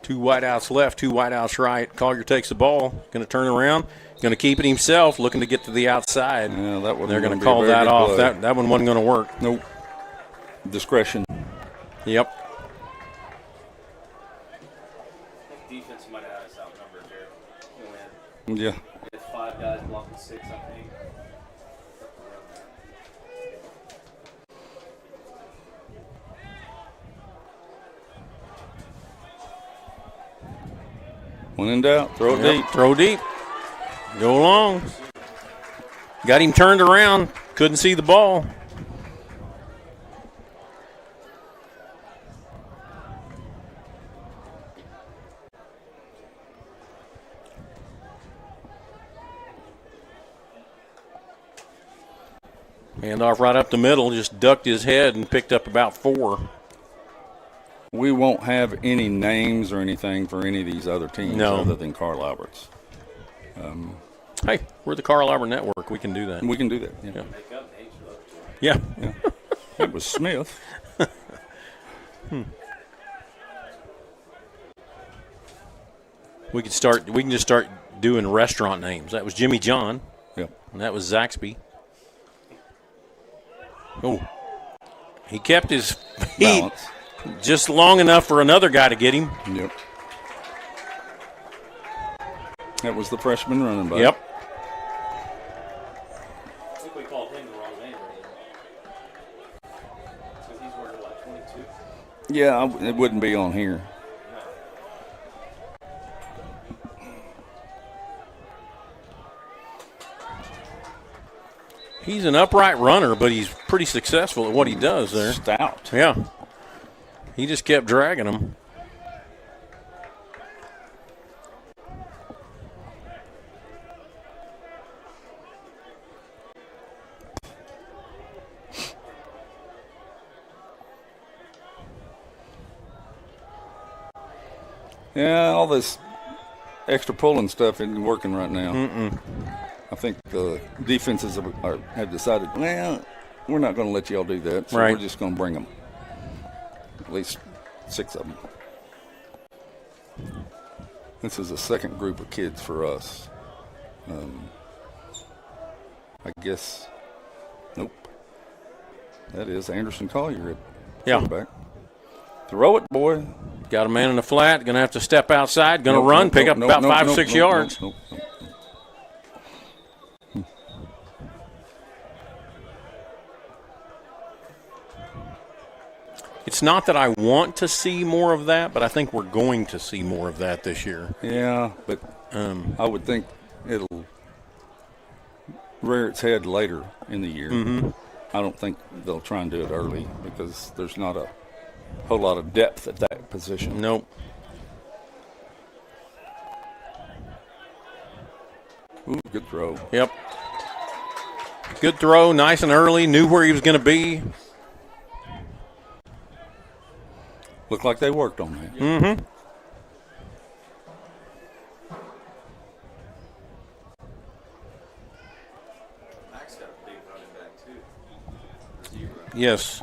[SPEAKER 2] Two wideouts left, two wideouts right. Collier takes the ball, going to turn around, going to keep it himself, looking to get to the outside.
[SPEAKER 1] Yeah, that one.
[SPEAKER 2] They're going to call that off. That one wasn't going to work.
[SPEAKER 1] Nope. Discretion.
[SPEAKER 2] Yep.
[SPEAKER 3] I think defense might have us outnumbered there.
[SPEAKER 1] Yeah.
[SPEAKER 3] We had 5 guys blocking 6, I think.
[SPEAKER 1] When in doubt, throw it deep.
[SPEAKER 2] Throw deep. Go long. Got him turned around. Couldn't see the ball. Handoff right up the middle. Just ducked his head and picked up about 4.
[SPEAKER 1] We won't have any names or anything for any of these other teams other than Carl Alberts.
[SPEAKER 2] Hey, we're the Carl Albert Network. We can do that.
[SPEAKER 1] We can do that. Yeah.
[SPEAKER 3] Make up names for those two.
[SPEAKER 2] Yeah.
[SPEAKER 1] It was Smith.
[SPEAKER 2] We can just start doing restaurant names. That was Jimmy John.
[SPEAKER 1] Yep.
[SPEAKER 2] And that was Zaxby. Oh. He kept his feet
[SPEAKER 1] Balance.
[SPEAKER 2] just long enough for another guy to get him.
[SPEAKER 1] Yep. That was the freshman running back.
[SPEAKER 2] Yep.
[SPEAKER 3] I think we called him the wrong name earlier. Because he's working like 22.
[SPEAKER 1] Yeah, it wouldn't be on here.
[SPEAKER 2] He's an upright runner, but he's pretty successful at what he does there.
[SPEAKER 1] Stout.
[SPEAKER 2] Yeah. He just kept dragging him.
[SPEAKER 1] Yeah, all this extra pulling stuff isn't working right now. I think the defenses have decided, well, we're not going to let y'all do that, so we're just going to bring them. At least 6 of them. This is a second group of kids for us. I guess, nope. That is Anderson Collier at quarterback. Throw it, boy.
[SPEAKER 2] Got a man in the flat, going to have to step outside, going to run, pick up about 5 or 6 yards.
[SPEAKER 1] Nope.
[SPEAKER 2] It's not that I want to see more of that, but I think we're going to see more of that this year.
[SPEAKER 1] Yeah, but I would think it'll rear its head later in the year. I don't think they'll try and do it early because there's not a whole lot of depth at that position.
[SPEAKER 2] Nope.
[SPEAKER 1] Ooh, good throw.
[SPEAKER 2] Yep. Good throw, nice and early, knew where he was going to be.
[SPEAKER 1] Looked like they worked on that.
[SPEAKER 2] Mm-hmm.
[SPEAKER 3] Max got a big running back, too.
[SPEAKER 2] Yes.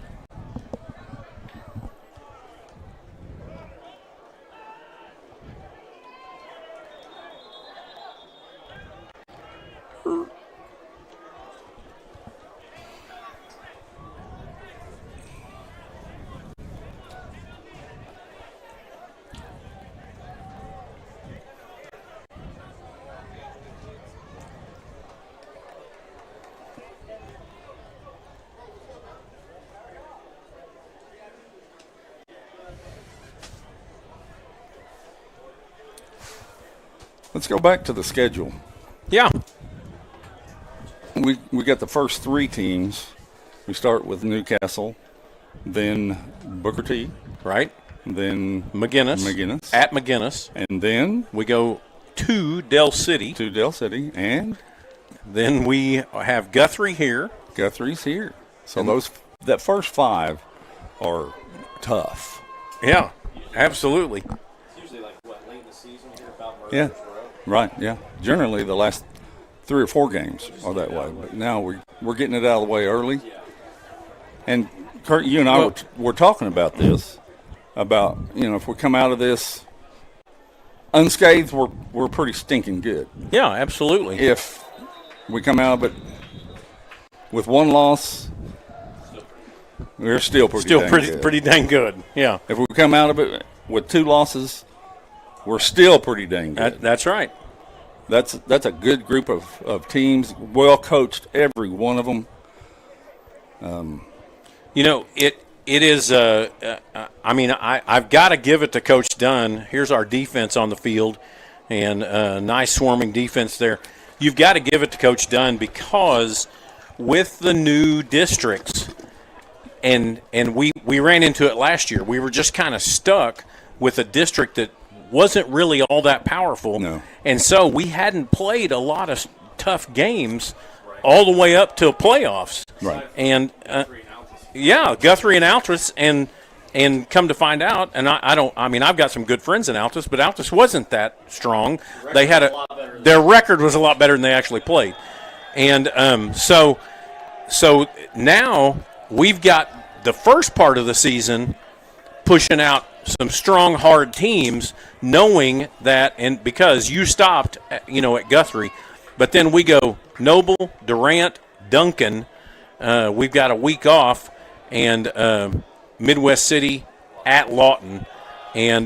[SPEAKER 1] Let's go back to the schedule.
[SPEAKER 2] Yeah.
[SPEAKER 1] We got the first 3 teams. We start with Newcastle, then Booker T,
[SPEAKER 2] Right.
[SPEAKER 1] then
[SPEAKER 2] McGinnis. At McGinnis.
[SPEAKER 1] and then
[SPEAKER 2] We go to Del City.
[SPEAKER 1] to Del City, and
[SPEAKER 2] Then we have Guthrie here.
[SPEAKER 1] Guthrie's here. So that first 5 are tough.
[SPEAKER 2] Yeah, absolutely.
[SPEAKER 3] It's usually like, late in the season here, about
[SPEAKER 1] Yeah.
[SPEAKER 3] Murder's Row.
[SPEAKER 1] Right, yeah. Generally, the last 3 or 4 games are that way. But now we're getting it out of the way early. And Kurt, you and I were talking about this, about, if we come out of this unscathed, we're pretty stinking good.
[SPEAKER 2] Yeah, absolutely.
[SPEAKER 1] If we come out of it with 1 loss, we're still
[SPEAKER 2] pretty dang good. Yeah.
[SPEAKER 1] If we come out of it with 2 losses, we're still pretty dang good.
[SPEAKER 2] That's right.
[SPEAKER 1] That's a good group of teams, well coached, every one of them.
[SPEAKER 2] It is. I've got to give it to Coach Dunn. Here's our defense on the field, and nice swarming defense there. You've got to give it to Coach Dunn because with the new districts, and we ran into it last year. We were just kind of stuck with a district that wasn't really all that powerful, and so we hadn't played a lot of tough games all the way up to playoffs.
[SPEAKER 1] Right.
[SPEAKER 2] And Guthrie and Altus, and come to find out, and I've got some good friends in Altus, but Altus wasn't that strong. They had their record was a lot better than they actually played, and so now we've got the first part of the season pushing out some strong, hard teams, knowing that, and because you stopped, at Guthrie, but then we go Noble, Durant, Duncan. We've got a week off, and Midwest City at Lawton, and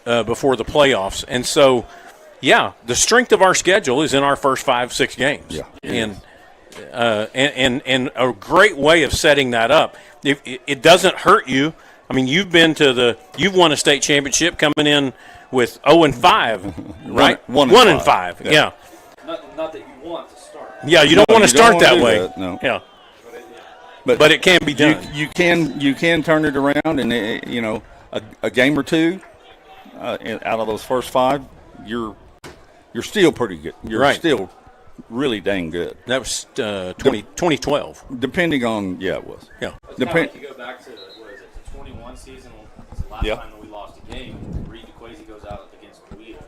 [SPEAKER 2] before the playoffs. And so, the strength of our schedule is in our first 5-6 games.
[SPEAKER 1] Yeah,
[SPEAKER 2] and a great way of setting that up. If it doesn't hurt you. I mean, you've won a state championship coming in with 0-5, right? 1-5. Yeah.
[SPEAKER 3] Not that you want to start.
[SPEAKER 2] Yeah, you don't want to start that way.
[SPEAKER 1] No.
[SPEAKER 2] Yeah. But it can be done.
[SPEAKER 1] You can turn it around, and a game or two out of those first 5, you're still pretty good. You're still really dang good.
[SPEAKER 2] That was 2012.
[SPEAKER 1] Depending on it was.
[SPEAKER 2] Yeah.
[SPEAKER 3] It's kind of like you go back to the 21 season. Was the last time that we lost a game. Reed DeQuazy goes out against Coeta.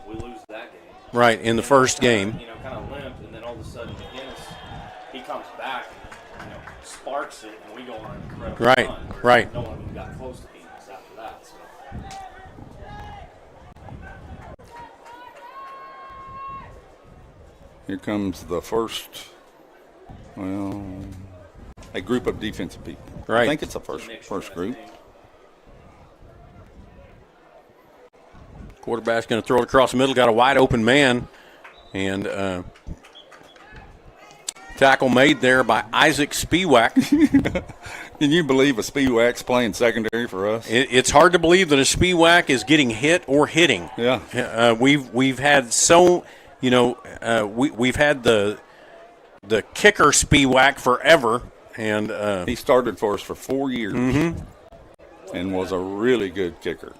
[SPEAKER 3] We lose that game.
[SPEAKER 2] Right in the first game.
[SPEAKER 3] Kind of limp, and then all of a sudden McGinnis, he comes back and sparks it, and we go on an incredible run.
[SPEAKER 2] Right.
[SPEAKER 3] No one even got close to beating us after that. So.
[SPEAKER 1] Here comes the first, a group of defensive people.
[SPEAKER 2] Right.
[SPEAKER 1] I think it's the first group.
[SPEAKER 2] Quarterback's going to throw it across the middle. Got a wide open man, and tackle made there by Isaac Spiewak.
[SPEAKER 1] Can you believe a Spiewak's playing secondary for us?
[SPEAKER 2] It's hard to believe that a Spiewak is getting hit or hitting.
[SPEAKER 1] Yeah.
[SPEAKER 2] We've had we've had the kicker Spiewak forever, and
[SPEAKER 1] he started for us for 4 years and was a really good kicker.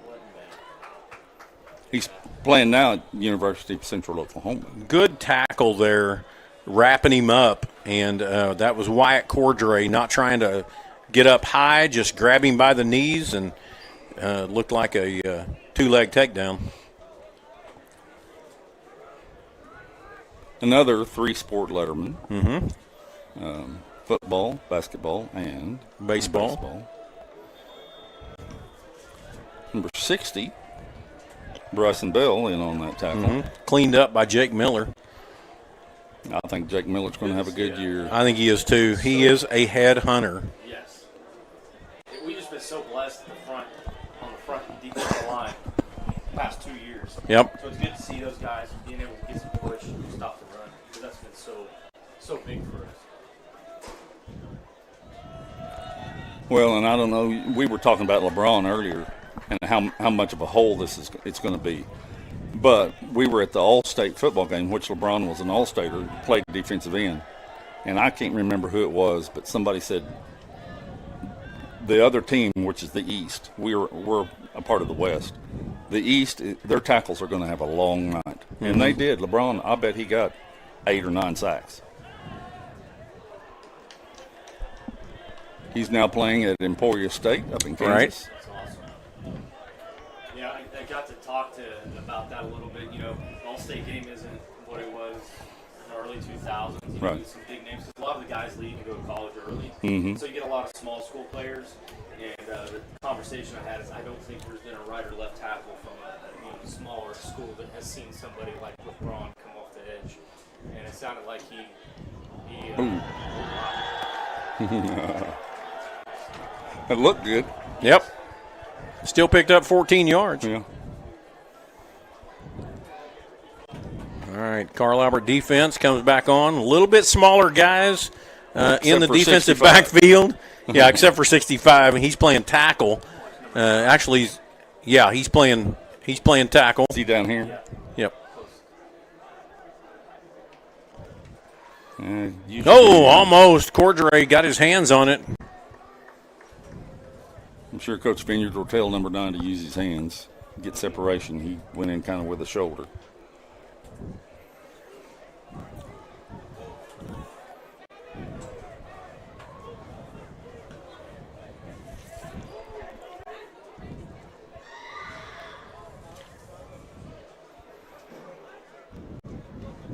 [SPEAKER 1] He's playing now at University of Central Oklahoma.
[SPEAKER 2] Good tackle there, wrapping him up, and that was Wyatt Cordray, not trying to get up high, just grab him by the knees, and looked like a two-leg takedown.
[SPEAKER 1] Another 3-sport letterman. Football, basketball, and
[SPEAKER 2] baseball.
[SPEAKER 1] Number 60, Bryson Bell in on that tackle.
[SPEAKER 2] Cleaned up by Jake Miller.
[SPEAKER 1] I think Jake Miller's going to have a good year.
[SPEAKER 2] I think he is too. He is a head hunter.
[SPEAKER 3] Yes. We've just been so blessed on the front defensive line the past 2 years.
[SPEAKER 2] Yep.
[SPEAKER 3] So it's good to see those guys being able to get some push and stop the run, because that's been so big for us.
[SPEAKER 1] Well, and I don't know, we were talking about LeBron earlier and how much of a hole it's going to be. But we were at the All-State football game, which LeBron was an All-Stater, played defensive end. And I can't remember who it was, but somebody said the other team, which is the East, we're a part of the West. The East, their tackles are going to have a long night. And they did. LeBron, I bet he got 8 or 9 sacks. He's now playing at Emporia State up in Kansas.
[SPEAKER 2] Right.
[SPEAKER 3] That's awesome. Yeah, I got to talk about that a little bit. All-State game isn't what it was early 2000s. You
[SPEAKER 1] Right.
[SPEAKER 3] know, some big names. 'Cause a lot of the guys leave and go to college early, so you get a lot of small school players. And the conversation I had is, I don't think there's been a right or left tackle from a smaller school that has seen somebody like LeBron come off the edge. And it sounded like he
[SPEAKER 1] It looked good.
[SPEAKER 2] Yep. Still picked up 14 yards.
[SPEAKER 1] Yeah.
[SPEAKER 2] All right, Carl Albert defense comes back on. A little bit smaller guys in the
[SPEAKER 1] for
[SPEAKER 2] defensive
[SPEAKER 1] 65.
[SPEAKER 2] backfield. Yeah, except for 65, and he's playing tackle. Actually, he's playing tackle.
[SPEAKER 1] See down here?
[SPEAKER 2] Yep.
[SPEAKER 1] You
[SPEAKER 2] Oh, almost. Cordray got his hands on it.
[SPEAKER 1] I'm sure Coach Vineyard will tell number 9 to use his hands, get separation. He went in kind of with a shoulder.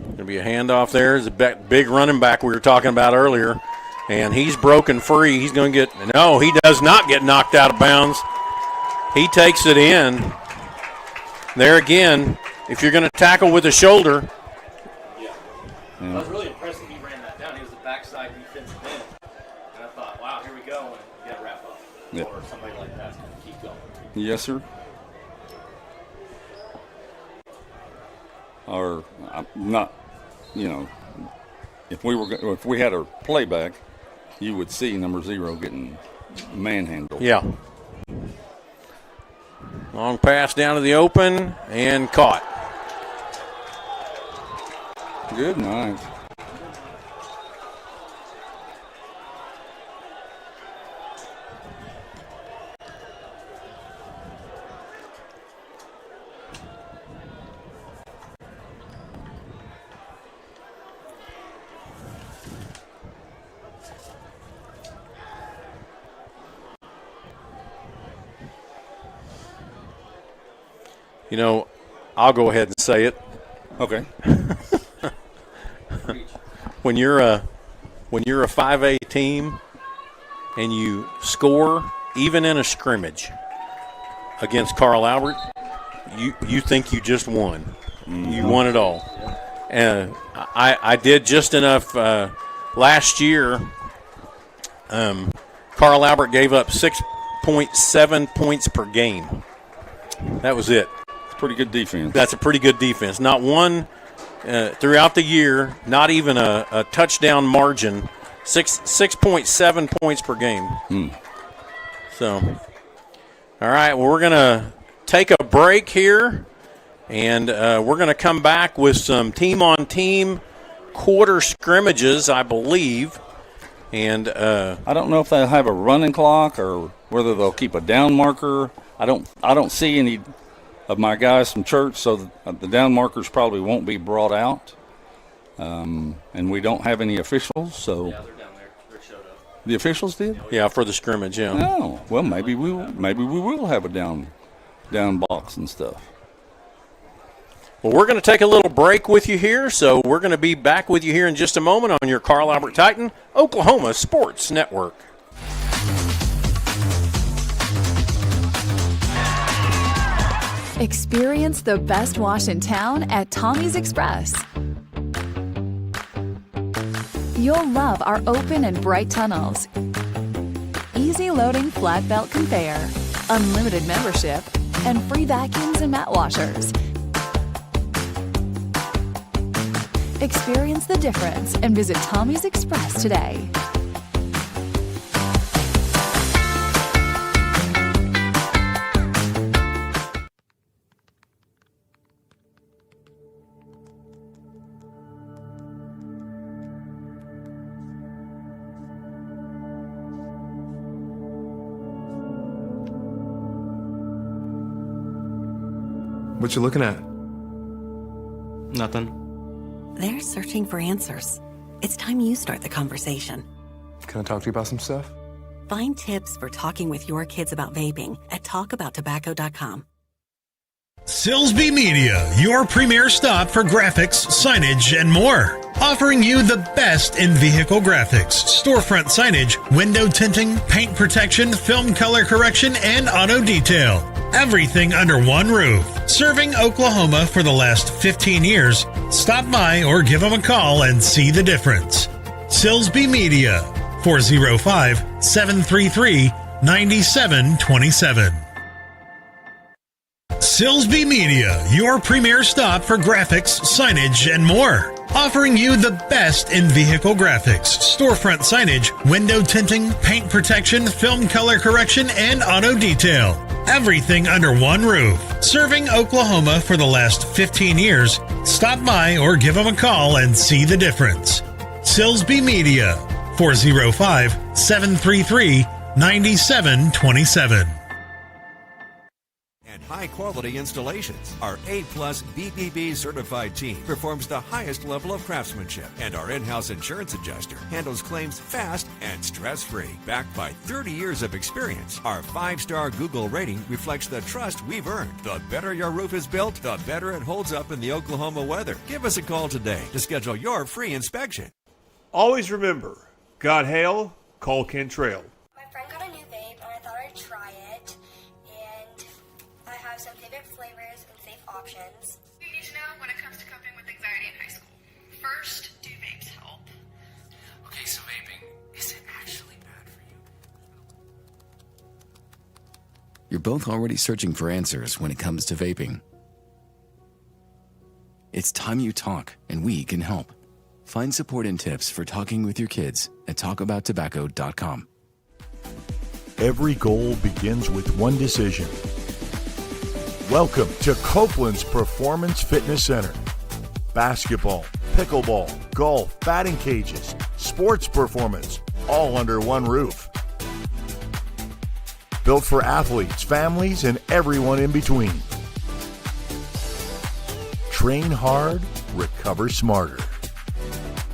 [SPEAKER 2] Going to be a handoff there. There's a big running back we were talking about earlier, and he's broken free. He's going to get – no, he does not get knocked out of bounds. He takes it in. There again, if you're going to tackle with a shoulder.
[SPEAKER 3] Yeah. I was really impressed that he ran that down. He was the backside defensive end. And I thought, wow, here we go. And you got to wrap up.
[SPEAKER 1] Yeah.
[SPEAKER 3] Or somebody like that's going to keep going.
[SPEAKER 1] Yes, sir. Or I'm not, if we had a playback, you would see number 0 getting manhandled.
[SPEAKER 2] Yeah. Long pass down to the open and caught.
[SPEAKER 1] Good night.
[SPEAKER 2] I'll go ahead and say it.
[SPEAKER 1] Okay.
[SPEAKER 2] When you're a 5A team and you score even in a scrimmage against Carl Albert, you think you just won. Mm-hmm. You won it all. And I did just enough last year. Carl Albert gave up 6.7 points per game. That was it.
[SPEAKER 1] Pretty good defense.
[SPEAKER 2] That's a pretty good defense. Not one throughout the year, not even a touchdown margin. 6.7 points per game. So, all right, well, we're going to take a break here, and we're going to come back with some team-on-team quarter scrimmages, I believe. And
[SPEAKER 1] I don't know if they'll have a running clock or whether they'll keep a down marker. I don't see any of my guys from church, so the down markers probably won't be brought out. And we don't have any officials, so.
[SPEAKER 3] Yeah, they're down there. They showed up.
[SPEAKER 1] The officials did?
[SPEAKER 2] Yeah, for the scrimmage, yeah.
[SPEAKER 1] Oh, well, maybe we will have a down box and stuff.
[SPEAKER 2] Well, we're going to take a little break with you here, so we're going to be back with you here in just a moment on your Carl Albert Titan, Oklahoma Sports Network.
[SPEAKER 4] Experience the best wash in town at Tommy's Express. You'll love our open and bright tunnels, easy loading flat belt conveyor, unlimited membership, and free vacuums and mat washers. Experience the difference and visit Tommy's Express today.
[SPEAKER 5] What you looking at?
[SPEAKER 6] Nothing.
[SPEAKER 7] They're searching for answers. It's time you start the conversation.
[SPEAKER 5] Can I talk to you about some stuff?
[SPEAKER 7] Find tips for talking with your kids about vaping at talkabouttobacco.com.
[SPEAKER 8] Silsby Media, your premier stop for graphics, signage, and more. offering you the best in vehicle graphics, storefront signage, window tinting, paint protection, film color correction, and auto detail. Everything under one roof. Serving Oklahoma for the last 15 years. Stop by or give them a call and see the difference. Silsby Media, 405-733-9727. Silsby Media, your premier stop for graphics, signage, and more. Offering you the best in vehicle graphics, storefront signage, window tinting, paint protection, film color correction, and auto detail. Everything under one roof. Serving Oklahoma for the last 15 years. Stop by or give them a call and see the difference. Silsby Media, 405-733-9727.
[SPEAKER 9] High-quality installations. Our A-plus BBB certified team performs the highest level of craftsmanship, and our in-house insurance adjuster handles claims fast and stress-free. Backed by 30 years of experience, our 5-star Google rating reflects the trust we've earned. The better your roof is built, the better it holds up in the Oklahoma weather. Give us a call today to schedule your free inspection.
[SPEAKER 10] Always remember, God hail, Cole Cantrell.
[SPEAKER 11] My friend got a new vape and I thought I'd try it, and I have some favorite flavors and safe options.
[SPEAKER 12] You need to know when it comes to coping with anxiety in high school. First, do vapes help?
[SPEAKER 13] Okay, so vaping, is it actually bad for you?
[SPEAKER 14] You're both already searching for answers when it comes to vaping. It's time you talk, and we can help. Find support and tips for talking with your kids at talkabouttobacco.com.
[SPEAKER 15] Every goal begins with one decision. Welcome to Copeland's Performance Fitness Center. Basketball, pickleball, golf, batting cages, sports performance, all under one roof. Built for athletes, families, and everyone in between. Train hard, recover smarter.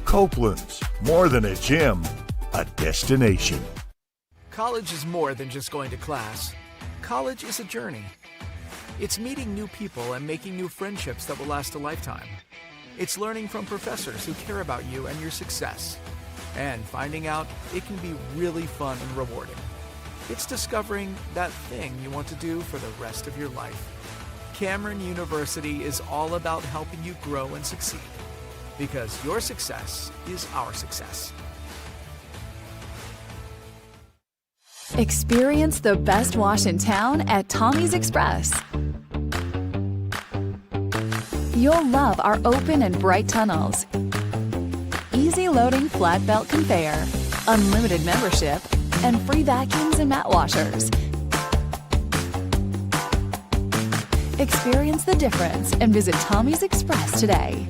[SPEAKER 15] Copeland's, more than a gym, a destination.
[SPEAKER 16] College is more than just going to class. College is a journey. It's meeting new people and making new friendships that will last a lifetime. It's learning from professors who care about you and your success. And finding out it can be really fun and rewarding. It's discovering that thing you want to do for the rest of your life. Cameron University is all about helping you grow and succeed. Because your success is our success.
[SPEAKER 4] Experience the best wash in town at Tommy's Express. You'll love our open and bright tunnels, easy loading flat belt conveyor, unlimited membership, and free vacuums and mat washers. Experience the difference and visit Tommy's Express today.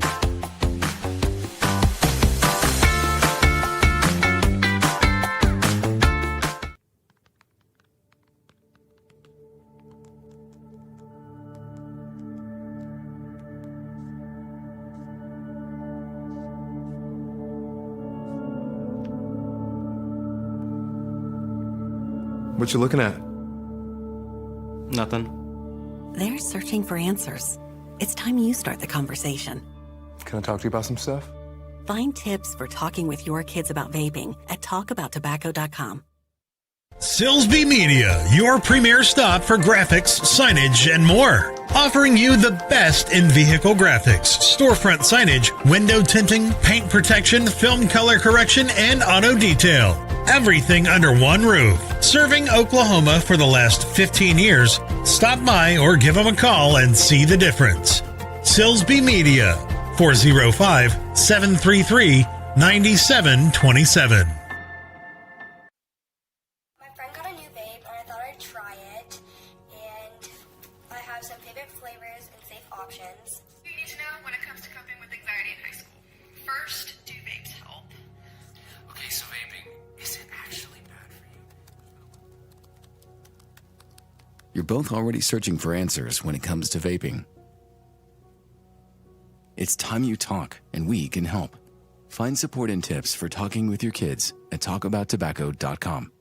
[SPEAKER 5] What you looking at?
[SPEAKER 6] Nothing.
[SPEAKER 7] They're searching for answers. It's time you start the conversation.
[SPEAKER 5] Can I talk to you about some stuff?
[SPEAKER 7] Find tips for talking with your kids about vaping at talkabouttobacco.com.
[SPEAKER 8] Silsby Media, your premier stop for graphics, signage, and more. Offering you the best in vehicle graphics, storefront signage, window tinting, paint protection, film color correction, and auto detail. Everything under one roof. Serving Oklahoma for the last 15 years. Stop by or give them a call and see the difference. Silsby Media, 405-733-9727.
[SPEAKER 11] My friend got a new vape and I thought I'd try it, and I have some favorite flavors and safe options.
[SPEAKER 12] You need to know when it comes to coping with anxiety in high school. First, do vapes help?
[SPEAKER 13] Okay, so vaping, is it actually bad for you?
[SPEAKER 14] You're both already searching for answers when it comes to vaping. It's time you talk, and we can help. Find support and tips for talking with your kids at talkabouttobacco.com.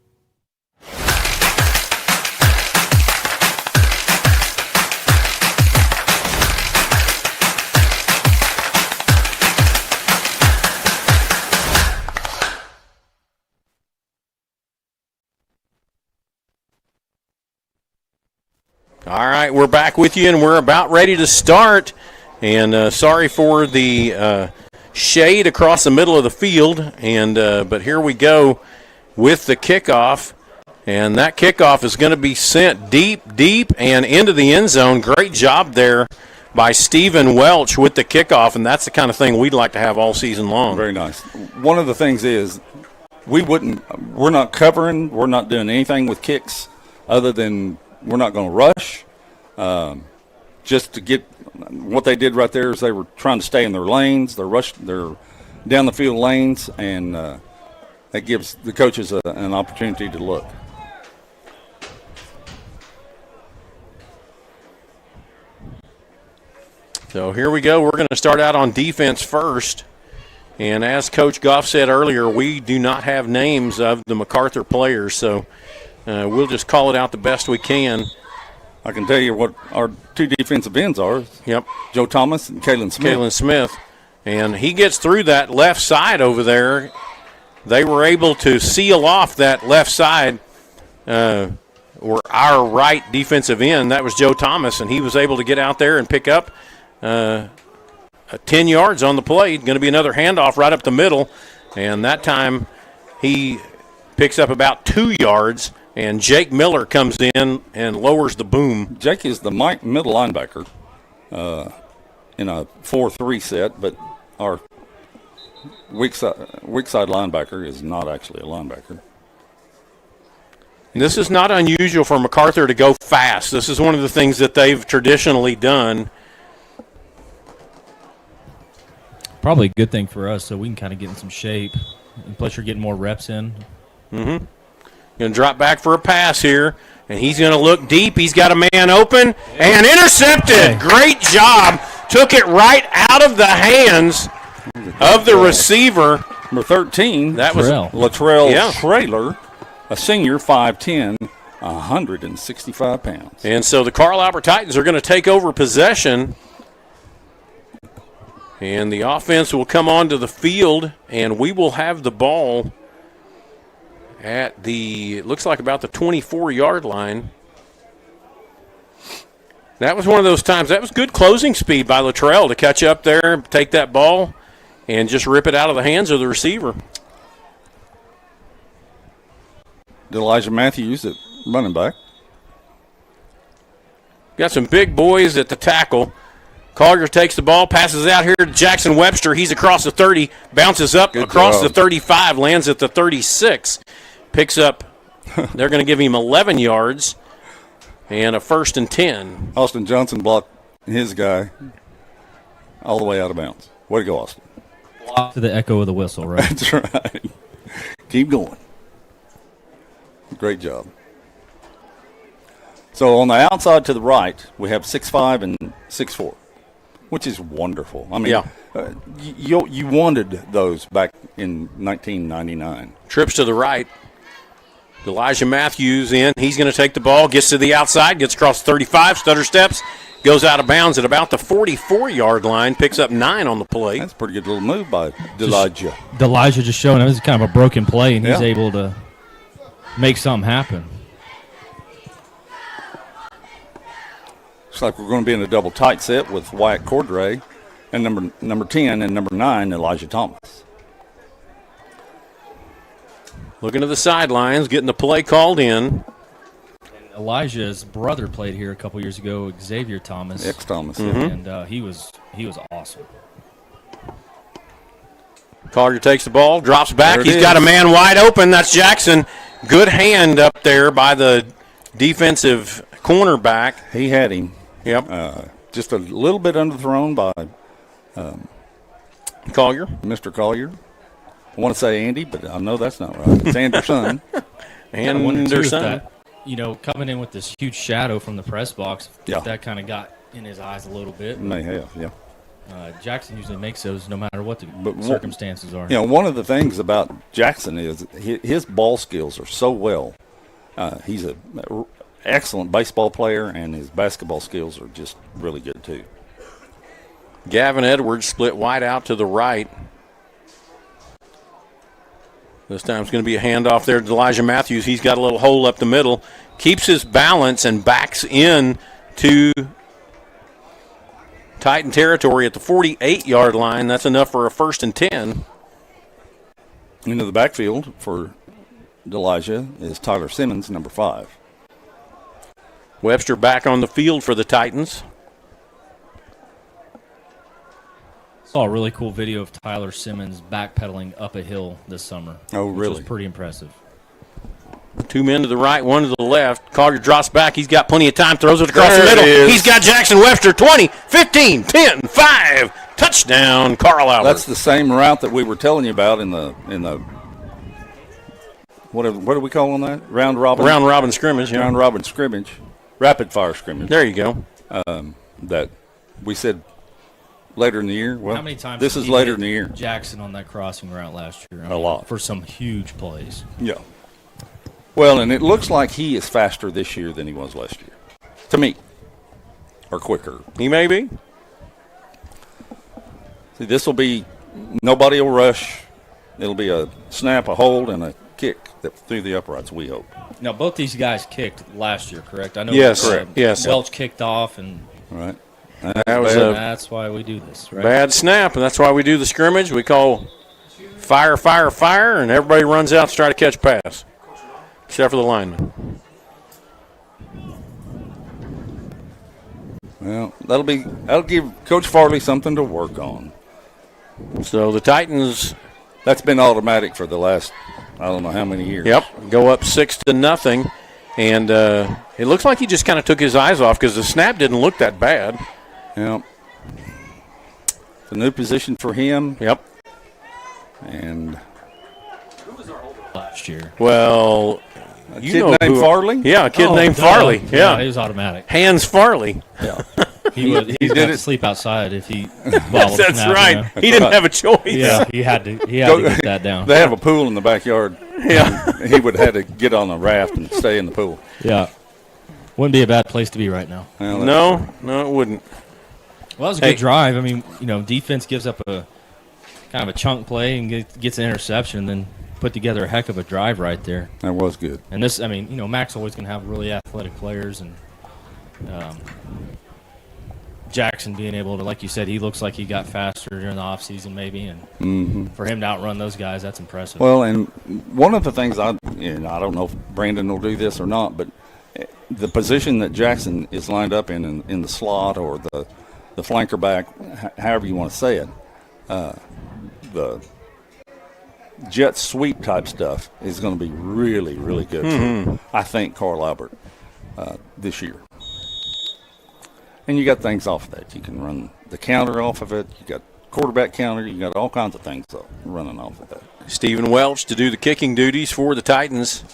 [SPEAKER 2] All right, we're back with you, and we're about ready to start. And sorry for the shade across the middle of the field, and but here we go with the kickoff. And that kickoff is going to be sent deep, and into the end zone. Great job there by Stephen Welch with the kickoff, and that's the kind of thing we'd like to have all season long.
[SPEAKER 1] Very nice. One of the things is we're not covering, we're not doing anything with kicks other than we're not going to rush. Just to get what they did right there is they were trying to stay in their lanes. They're down the field lanes, and that gives the coaches an opportunity to look.
[SPEAKER 2] So here we go. We're going to start out on defense first. And as Coach Goff said earlier, we do not have names of the MacArthur players, so we'll just call it out the best we can.
[SPEAKER 1] I can tell you what our two defensive ends are.
[SPEAKER 2] Yep.
[SPEAKER 1] Joe Thomas and Kalen Smith.
[SPEAKER 2] Kalen Smith. And he gets through that left side over there. They were able to seal off that left side or our right defensive end. That was Joe Thomas, and he was able to get out there and pick up 10 yards on the play. Going to be another handoff right up the middle, and that time he picks up about 2 yards, and Jake Miller comes in and lowers the boom.
[SPEAKER 1] Jake is the middle linebacker in a 4-3 set, but our weak side linebacker is not actually a linebacker.
[SPEAKER 2] This is not unusual for MacArthur to go fast. This is one of the things that they've traditionally done.
[SPEAKER 17] Probably a good thing for us, so we can kind of get in some shape. And plus, you're getting more reps in.
[SPEAKER 2] Mm-hmm. Going to drop back for a pass here, and he's going to look deep. He's got a man open and intercepted. Great job. Took it right out of the hands of the receiver.
[SPEAKER 1] Number 13.
[SPEAKER 2] That was
[SPEAKER 1] Latrell Traylor, a senior, 5'10", 165 pounds.
[SPEAKER 2] And so the Carl Albert Titans are going to take over possession. And the offense will come onto the field, and we will have the ball at it looks like about the 24-yard line. That was one of those times. That was good closing speed by Latrell to catch up there, take that ball, and just rip it out of the hands of the receiver.
[SPEAKER 1] Elijah Matthews at running back.
[SPEAKER 2] Got some big boys at the tackle. Collier takes the ball, passes out here to Jackson Webster. He's across the 30, bounces up across the 35, lands at the 36. Picks up, they're going to give him 11 yards and a 1st and 10.
[SPEAKER 1] Austin Johnson blocked his guy all the way out of bounds. Way to go, Austin.
[SPEAKER 17] To the echo of the whistle, right?
[SPEAKER 1] That's right. Keep going. Great job. So on the outside to the right, we have 6'5" and 6'4", which is wonderful. I mean, you wanted those back in 1999.
[SPEAKER 2] Trips to the right. Elijah Matthews in. He's going to take the ball, gets to the outside, gets across 35, stutter steps, goes out of bounds at about the 44-yard line, picks up 9 on the play.
[SPEAKER 1] That's a pretty good little move by Elijah.
[SPEAKER 17] Elijah just showing him this is kind of a broken play, and he's able to make something happen.
[SPEAKER 1] Looks like we're going to be in a double tight set with Wyatt Cordray and number 10 and number 9, Elijah Thomas.
[SPEAKER 2] Looking to the sidelines, getting the play called in.
[SPEAKER 17] And Elijah's brother played here a couple years ago, Xavier Thomas.
[SPEAKER 1] Ex-Thomas.
[SPEAKER 17] And he was awesome.
[SPEAKER 2] Collier takes the ball, drops back. He's got a man wide open. That's Jackson. Good hand up there by the defensive cornerback.
[SPEAKER 1] He had him.
[SPEAKER 2] Yep.
[SPEAKER 1] Just a little bit underthrown by
[SPEAKER 2] Collier.
[SPEAKER 1] Mr. Collier. I want to say Andy, but I know that's not right. It's Anderson.
[SPEAKER 2] Anderson.
[SPEAKER 17] Coming in with this huge shadow from the press box, that kind of got in his eyes a little bit.
[SPEAKER 1] May have, yeah.
[SPEAKER 17] Jackson usually makes those no matter what the circumstances are.
[SPEAKER 1] One of the things about Jackson is his ball skills are so well. He's an excellent baseball player, and his basketball skills are just really good too.
[SPEAKER 2] Gavin Edwards split wide out to the right. This time it's going to be a handoff there to Elijah Matthews. He's got a little hole up the middle. Keeps his balance and backs in to Titan territory at the 48-yard line. That's enough for a 1st and 10.
[SPEAKER 1] Into the backfield for Elijah is Tyler Simmons, number 5.
[SPEAKER 2] Webster back on the field for the Titans.
[SPEAKER 17] Saw a really cool video of Tyler Simmons backpedaling up a hill this summer.
[SPEAKER 1] Oh, really?
[SPEAKER 17] Which was pretty impressive.
[SPEAKER 2] 2 men to the right, 1 to the left. Collier drops back. He's got plenty of time. Throws it across the
[SPEAKER 1] There it
[SPEAKER 2] middle.
[SPEAKER 1] is.
[SPEAKER 2] He's got Jackson Webster. 20, 15, 10, 5. Touchdown, Carl Albert.
[SPEAKER 1] That's the same route that we were telling you about in the what do we call on that? Round robin
[SPEAKER 2] scrimmage. Yeah.
[SPEAKER 1] Round robin scrimmage. Rapid fire scrimmage.
[SPEAKER 2] There you go.
[SPEAKER 1] That we said later in the year. Well,
[SPEAKER 17] How many times
[SPEAKER 1] this
[SPEAKER 17] did
[SPEAKER 1] is
[SPEAKER 17] he
[SPEAKER 1] later
[SPEAKER 17] hit
[SPEAKER 1] in the year.
[SPEAKER 17] Jackson on that crossing route last year.
[SPEAKER 1] A lot.
[SPEAKER 17] For some huge plays.
[SPEAKER 1] Yeah. Well, and it looks like he is faster this year than he was last year. To me. Or quicker.
[SPEAKER 2] He may be.
[SPEAKER 1] See, this will be, nobody will rush. It'll be a snap, a hold, and a kick through the uprights, we hope.
[SPEAKER 17] Now, both these guys kicked last year, correct? I know.
[SPEAKER 2] Yes, correct. Yes.
[SPEAKER 17] Welch kicked off, and
[SPEAKER 1] right.
[SPEAKER 17] That's why we do this, right?
[SPEAKER 2] Bad snap, and that's why we do the scrimmage. We call fire, fire, fire, and everybody runs out to try to catch a pass, except for the lineman.
[SPEAKER 1] Well, that'll give Coach Farley something to work on.
[SPEAKER 2] So the Titans,
[SPEAKER 1] that's been automatic for the last, I don't know how many years.
[SPEAKER 2] Yep, go up 6-0, and it looks like he just kind of took his eyes off because the snap didn't look that bad.
[SPEAKER 1] Yep. It's a new position for him.
[SPEAKER 2] Yep.
[SPEAKER 1] And
[SPEAKER 17] who was our holder last year?
[SPEAKER 2] Well,
[SPEAKER 1] a kid named Farley?
[SPEAKER 2] Yeah, a kid named Farley. Yeah,
[SPEAKER 17] he was automatic.
[SPEAKER 2] Hans Farley.
[SPEAKER 1] Yeah.
[SPEAKER 17] He did have to sleep outside if he
[SPEAKER 2] That's right.
[SPEAKER 17] You know?
[SPEAKER 2] He didn't have a choice.
[SPEAKER 17] Yeah, he had to get that down.
[SPEAKER 1] They have a pool in the backyard.
[SPEAKER 2] Yeah.
[SPEAKER 1] He would have had to get on a raft and stay in the pool.
[SPEAKER 17] Yeah. Wouldn't be a bad place to be right now.
[SPEAKER 1] Well,
[SPEAKER 2] no, it wouldn't.
[SPEAKER 17] Well, that was a good drive. I mean, defense gives up a kind of a chunk play and gets an interception, and then put together a heck of a drive right there.
[SPEAKER 1] That was good.
[SPEAKER 17] And this, I mean, Mac's always going to have really athletic players, and Jackson being able to, like you said, he looks like he got faster during the offseason maybe, and for him to outrun those guys, that's impressive.
[SPEAKER 1] Well, and one of the things I don't know if Brandon will do this or not, but the position that Jackson is lined up in the slot or the flanker back, however you want to say it, the jet sweep type stuff is going to be really, really good for, I think, Carl Albert this year. And you got things off of that. You can run the counter off of it. You got quarterback counter. You got all kinds of things running off of that.
[SPEAKER 2] Stephen Welch to do the kicking duties for the Titans.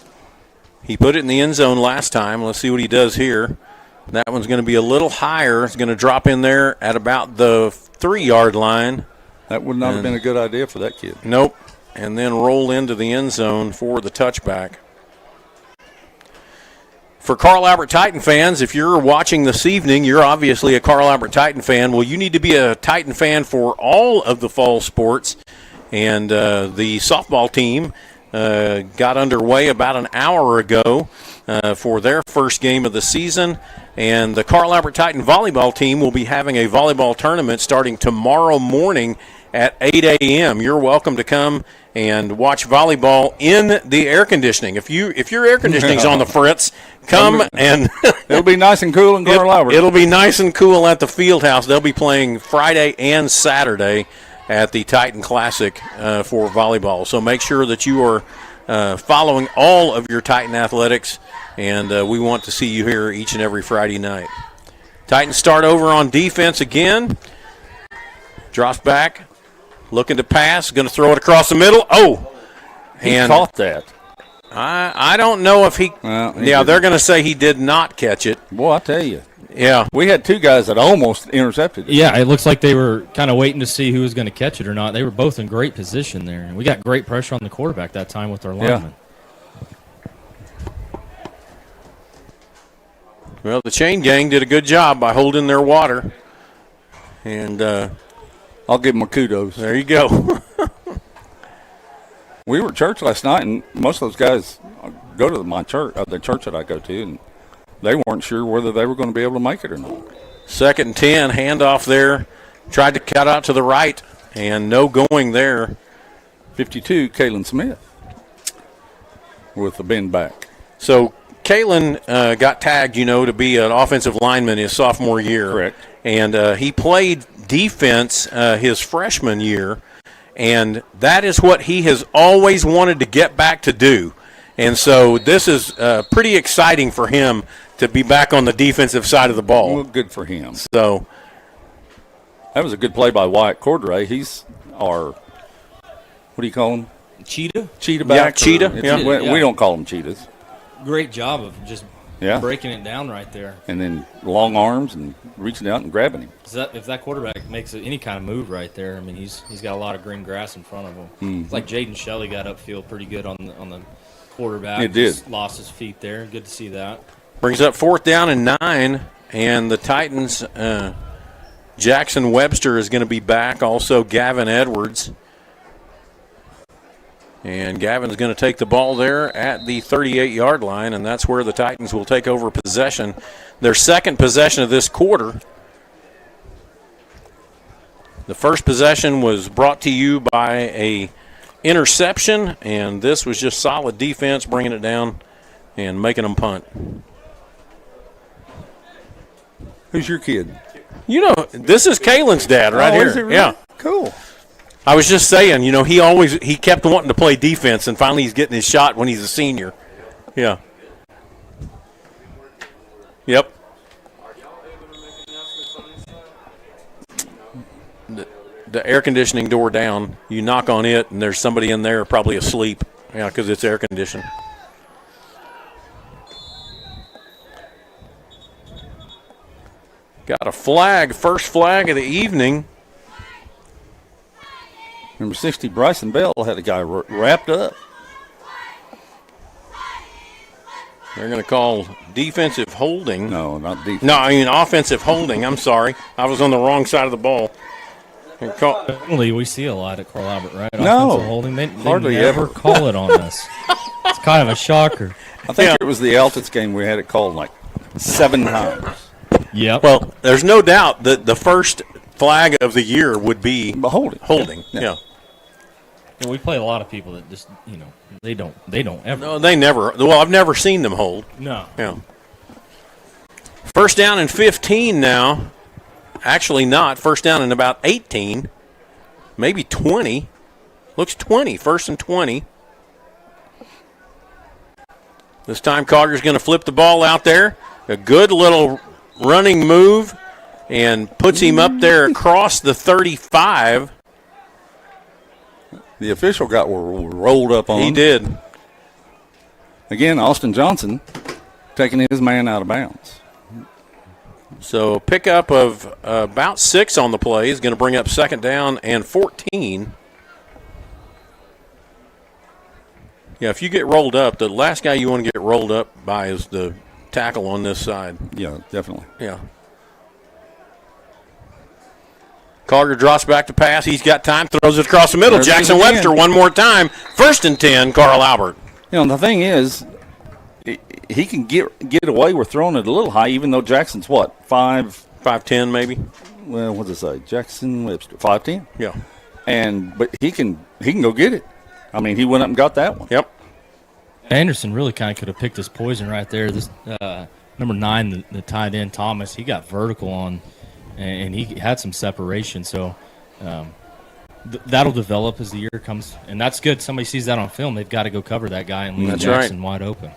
[SPEAKER 2] He put it in the end zone last time. Let's see what he does here. That one's going to be a little higher. It's going to drop in there at about the 3-yard line.
[SPEAKER 1] That would not have been a good idea for that kid.
[SPEAKER 2] Nope. And then roll into the end zone for the touchback. For Carl Albert Titan fans, if you're watching this evening, you're obviously a Carl Albert Titan fan. Well, you need to be a Titan fan for all of the fall sports. And the softball team got underway about an hour ago for their first game of the season. And the Carl Albert Titan volleyball team will be having a volleyball tournament starting tomorrow morning at 8 a.m. You're welcome to come and watch volleyball in the air conditioning. If your air conditioning's on the fritz, come and
[SPEAKER 1] it'll be nice and cool in Carl Albert.
[SPEAKER 2] It'll be nice and cool at the field house. They'll be playing Friday and Saturday at the Titan Classic for volleyball. So make sure that you are following all of your Titan athletics, and we want to see you here each and every Friday night. Titans start over on defense again. Drops back. Looking to pass, going to throw it across the middle. Oh,
[SPEAKER 1] he caught that.
[SPEAKER 2] I don't know if he. They're going to say he did not catch it.
[SPEAKER 1] Boy, I tell you.
[SPEAKER 2] Yeah,
[SPEAKER 1] we had two guys that almost intercepted it.
[SPEAKER 17] Yeah, it looks like they were kind of waiting to see who was going to catch it or not. They were both in great position there, and we got great pressure on the quarterback that time with our linemen.
[SPEAKER 2] Well, the chain gang did a good job by holding their water, and
[SPEAKER 1] I'll give them a kudos.
[SPEAKER 2] There you go.
[SPEAKER 1] We were at church last night, and most of those guys go to my church, the church that I go to, and they weren't sure whether they were going to be able to make it or not.
[SPEAKER 2] 2nd and 10, handoff there. Tried to cut out to the right, and no going there.
[SPEAKER 1] 52, Kalen Smith with the bend back.
[SPEAKER 2] So Kalen got tagged, to be an offensive lineman his sophomore year.
[SPEAKER 1] Correct.
[SPEAKER 2] And he played defense his freshman year, and that is what he has always wanted to get back to do. And so this is pretty exciting for him to be back on the defensive side of the ball.
[SPEAKER 1] Well, good for him.
[SPEAKER 2] So
[SPEAKER 1] that was a good play by Wyatt Cordray. He's our, what do you call him?
[SPEAKER 17] Cheetah?
[SPEAKER 1] Cheetah back.
[SPEAKER 2] Yeah, cheetah.
[SPEAKER 1] We don't call them cheetahs.
[SPEAKER 17] Great job of just breaking it down right there.
[SPEAKER 1] And then long arms and reaching out and grabbing him.
[SPEAKER 17] If that quarterback makes any kind of move right there, I mean, he's got a lot of green grass in front of him.
[SPEAKER 1] Mm-hmm.
[SPEAKER 17] It's like Jaden Shelley got upfield pretty good on the quarterback.
[SPEAKER 1] It did.
[SPEAKER 17] Just lost his feet there. Good to see that.
[SPEAKER 2] Brings up 4th down and 9, and the Titans, Jackson Webster is going to be back, also Gavin Edwards. And Gavin's going to take the ball there at the 38-yard line, and that's where the Titans will take over possession. Their second possession of this quarter. The first possession was brought to you by a interception, and this was just solid defense, bringing it down and making them punt.
[SPEAKER 1] Who's your kid?
[SPEAKER 2] This is Kalen's dad right here.
[SPEAKER 1] Is it really?
[SPEAKER 2] Yeah.
[SPEAKER 1] Cool. I
[SPEAKER 2] I was just saying, he kept wanting to play defense, and finally he's getting his shot when he's a senior. Yeah. Yep. The air conditioning door down. You knock on it, and there's somebody in there probably asleep. Yeah, because it's air conditioned. Got a flag, first flag of the evening.
[SPEAKER 1] Number 60, Bryson Bell, had a guy wrapped up.
[SPEAKER 2] They're going to call defensive holding.
[SPEAKER 1] No, not defensive.
[SPEAKER 2] No, I mean offensive holding. I'm sorry. I was on the wrong side of the ball.
[SPEAKER 17] We see a lot at Carl Albert, right?
[SPEAKER 1] No.
[SPEAKER 17] Offensive holding. They
[SPEAKER 1] Hardly
[SPEAKER 17] never
[SPEAKER 1] ever.
[SPEAKER 17] call it on us. It's kind of a shocker.
[SPEAKER 1] I think it was the Altus game we had it called like 7 times.
[SPEAKER 17] Yep.
[SPEAKER 2] Well, there's no doubt that the first flag of the year would be
[SPEAKER 1] holding.
[SPEAKER 2] Yeah.
[SPEAKER 17] And we play a lot of people that just, they don't ever.
[SPEAKER 2] No, they never. Well, I've never seen them hold.
[SPEAKER 17] No.
[SPEAKER 2] Yeah. First down and 15 now. Actually not. First down and about 18. Maybe 20. Looks 20. First and 20. This time Carter's going to flip the ball out there. A good little running move and puts him up there across the 35.
[SPEAKER 1] The official got rolled up on.
[SPEAKER 2] He did.
[SPEAKER 1] Again, Austin Johnson taking his man out of bounds.
[SPEAKER 2] So pickup of about 6 on the play is going to bring up second down and 14. Yeah, if you get rolled up, the last guy you want to get rolled up by is the tackle on this side.
[SPEAKER 1] Yeah, definitely.
[SPEAKER 2] Yeah. Carter drops back to pass. He's got time, throws it across the middle.
[SPEAKER 1] There
[SPEAKER 2] Jackson
[SPEAKER 1] it is
[SPEAKER 2] Webster
[SPEAKER 1] again.
[SPEAKER 2] one more time. First and 10, Carl Albert.
[SPEAKER 1] The thing is, he can get away with throwing it a little high, even though Jackson's what,
[SPEAKER 2] 5'10" maybe.
[SPEAKER 1] Well, what does it say? Jackson Webster 5'10".
[SPEAKER 2] Yeah.
[SPEAKER 1] But he can go get it. I mean, he went up and got that one.
[SPEAKER 2] Yep.
[SPEAKER 17] Anderson really kind of could have picked his poison right there. This number 9, the tight end Thomas, he got vertical on, and he had some separation. So that'll develop as the year comes, and that's good. Somebody sees that on film, they've got to go cover that guy and leave
[SPEAKER 2] That's
[SPEAKER 17] Jackson wide open.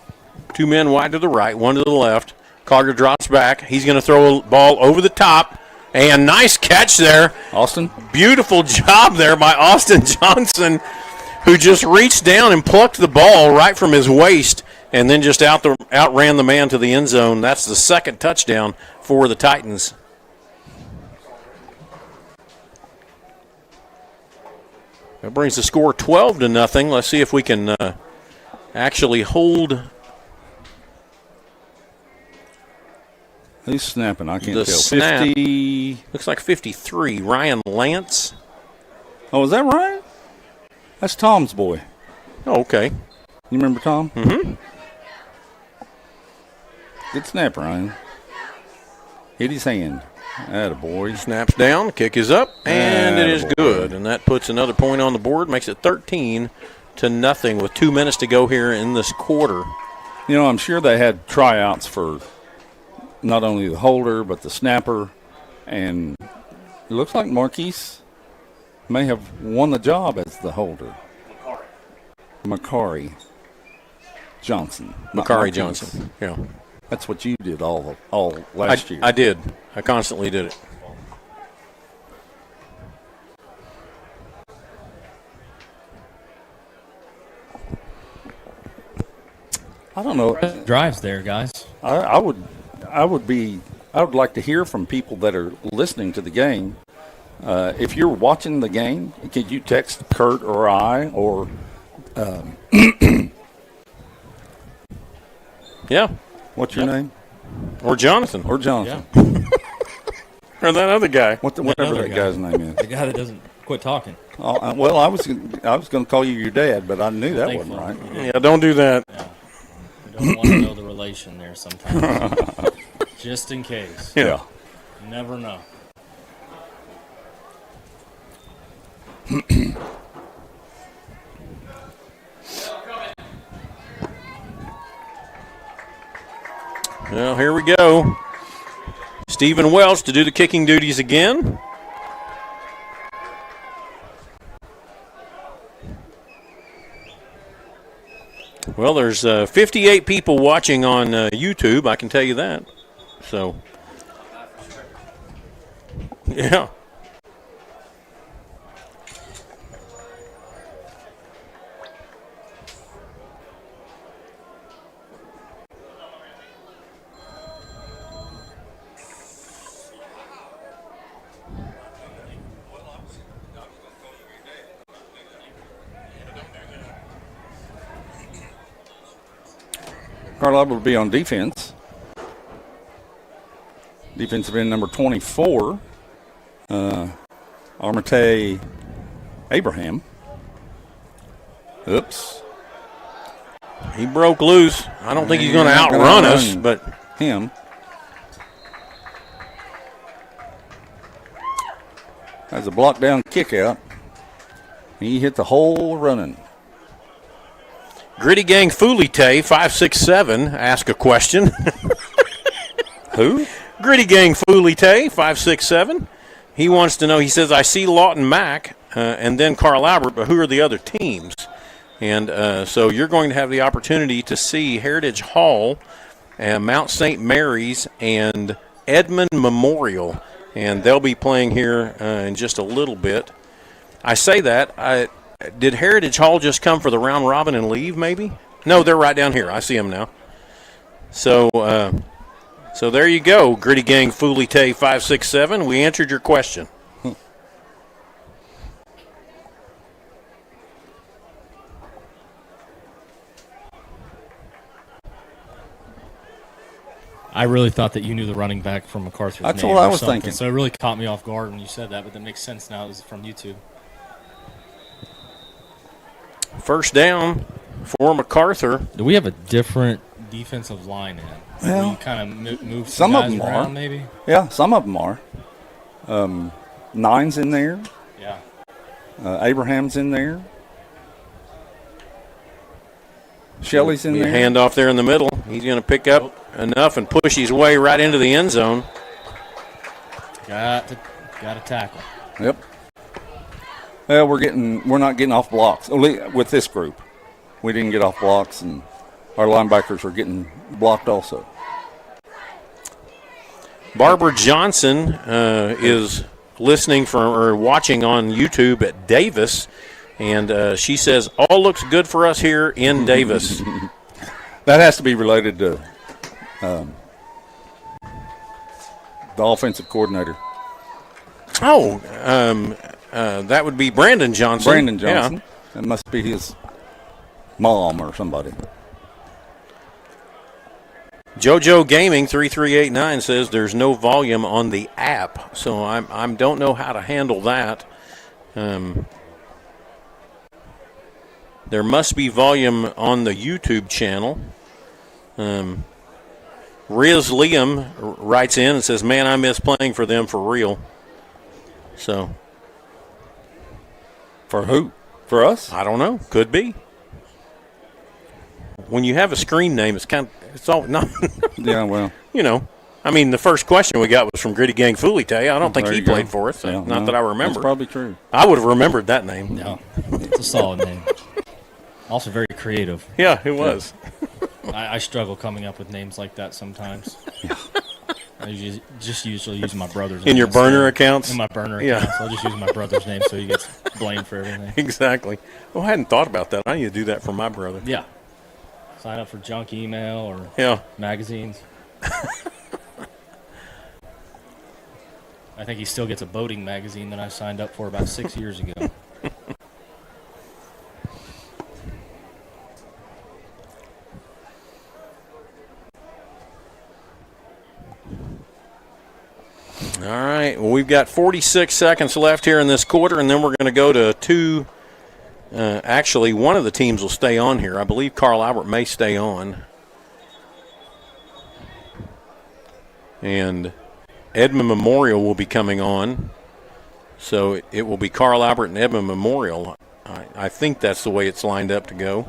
[SPEAKER 2] 2 men wide to the right, 1 to the left. Carter drops back. He's going to throw a ball over the top. And nice catch there.
[SPEAKER 1] Austin.
[SPEAKER 2] Beautiful job there by Austin Johnson, who just reached down and plucked the ball right from his waist and then just outran the man to the end zone. That's the second touchdown for the Titans. That brings the score 12-0. Let's see if we can actually hold.
[SPEAKER 1] Who's snapping? I can't
[SPEAKER 2] The
[SPEAKER 1] tell.
[SPEAKER 2] snap.
[SPEAKER 1] 50.
[SPEAKER 2] Looks like 53. Ryan Lance.
[SPEAKER 1] Oh, is that Ryan? That's Tom's boy.
[SPEAKER 2] Oh, okay.
[SPEAKER 1] You remember Tom?
[SPEAKER 2] Mm-hmm.
[SPEAKER 1] Good snap, Ryan. Hit his hand. Attaboy.
[SPEAKER 2] Snaps down, kick is up, and it is
[SPEAKER 1] Attaboy.
[SPEAKER 2] good. And that puts another point on the board, makes it 13-0 with 2 minutes to go here in this quarter.
[SPEAKER 1] You know, I'm sure they had tryouts for not only the holder but the snapper, and it looks like Marquise may have won the job as the holder. Macari Johnson.
[SPEAKER 2] Macari Johnson, yeah.
[SPEAKER 1] That's what you did all last year.
[SPEAKER 2] I did. I constantly did it.
[SPEAKER 1] I don't know.
[SPEAKER 17] Drives there, guys.
[SPEAKER 1] I would like to hear from people that are listening to the game. If you're watching the game, could you text Kurt or I or
[SPEAKER 2] yeah.
[SPEAKER 1] What's your name?
[SPEAKER 2] Or Jonathan.
[SPEAKER 1] Or Jonathan.
[SPEAKER 17] Yeah.
[SPEAKER 2] Or that other guy.
[SPEAKER 1] Whatever that guy's name is.
[SPEAKER 17] The guy that doesn't quit talking.
[SPEAKER 1] Well, I was going to call you your dad, but I knew that wasn't right.
[SPEAKER 2] Yeah, don't do that.
[SPEAKER 17] Yeah. We don't want to know the relation there sometimes. Just in case.
[SPEAKER 1] Yeah.
[SPEAKER 17] You never know.
[SPEAKER 2] Well, here we go. Stephen Welch to do the kicking duties again. Well, there's 58 people watching on YouTube, I can tell you that. So, yeah.
[SPEAKER 1] Carlisle will be on defense. Defensive end number 24, Armate Abraham. Oops.
[SPEAKER 2] He broke loose. I don't think he's going to outrun us, but
[SPEAKER 1] him. That's a block down kick out. He hit the hole running.
[SPEAKER 2] Gritty Gang Fulite, 567, ask a question.
[SPEAKER 1] Who?
[SPEAKER 2] Gritty Gang Fulite, 567. He wants to know, he says, I see Lawton Mack and then Carl Albert, but who are the other teams? And so you're going to have the opportunity to see Heritage Hall, Mount St. Mary's, and Edmond Memorial. And they'll be playing here in just a little bit. I say that. Did Heritage Hall just come for the round robin and leave, maybe? No, they're right down here. I see them now. So so there you go, Gritty Gang Fulite 567. We answered your question.
[SPEAKER 17] I really thought that you knew the running back from MacArthur's name.
[SPEAKER 1] That's what I was
[SPEAKER 17] something.
[SPEAKER 1] thinking.
[SPEAKER 17] So it really caught me off guard when you said that, but that makes sense now. It was from YouTube.
[SPEAKER 2] First down for MacArthur.
[SPEAKER 17] Do we have a different defensive line in?
[SPEAKER 1] Well,
[SPEAKER 17] we kind of move
[SPEAKER 1] some
[SPEAKER 17] guys
[SPEAKER 1] of them
[SPEAKER 17] around,
[SPEAKER 1] are.
[SPEAKER 17] maybe?
[SPEAKER 1] Yeah, some of them are. Nine's in there.
[SPEAKER 17] Yeah.
[SPEAKER 1] Abraham's in there. Shelley's in there.
[SPEAKER 2] Hand off there in the middle. He's going to pick up enough and push his way right into the end zone.
[SPEAKER 17] Got to tackle.
[SPEAKER 1] Yep. Well, we're not getting off blocks with this group. We didn't get off blocks, and our linebackers are getting blocked also.
[SPEAKER 2] Barbara Johnson is listening or watching on YouTube at Davis, and she says, all looks good for us here in Davis.
[SPEAKER 1] That has to be related to the offensive coordinator.
[SPEAKER 2] Oh, that would be Brandon Johnson.
[SPEAKER 1] Brandon Johnson.
[SPEAKER 2] Yeah.
[SPEAKER 1] That must be his mom or somebody.
[SPEAKER 2] JoJo Gaming 3389 says there's no volume on the app, so I don't know how to handle that. There must be volume on the YouTube channel. Riz Liam writes in and says, man, I miss playing for them for real. So.
[SPEAKER 1] For who? For us?
[SPEAKER 2] I don't know. Could be. When you have a screen name, it's all not.
[SPEAKER 1] Yeah, well.
[SPEAKER 2] You know, I mean, the first question we got was from Gritty Gang Fulite. I don't think he played for us.
[SPEAKER 1] Yeah,
[SPEAKER 2] not that I remember.
[SPEAKER 1] That's probably true.
[SPEAKER 2] I would have remembered that name.
[SPEAKER 17] No, it's a solid name. Also very creative.
[SPEAKER 2] Yeah, it was.
[SPEAKER 17] I struggle coming up with names like that sometimes. I usually use my brother's name.
[SPEAKER 2] In your burner accounts?
[SPEAKER 17] In my burner accounts. I'll just use my brother's name so he gets blamed for everything.
[SPEAKER 2] Exactly. Well, I hadn't thought about that. I need to do that for my brother.
[SPEAKER 17] Yeah. Sign up for junk email or magazines. I think he still gets a boating magazine that I signed up for about 6 years ago.
[SPEAKER 2] All right. Well, we've got 46 seconds left here in this quarter, and then we're going to go to two. Actually, one of the teams will stay on here. I believe Carl Albert may stay on. And Edmond Memorial will be coming on. So it will be Carl Albert and Edmond Memorial. I think that's the way it's lined up to go.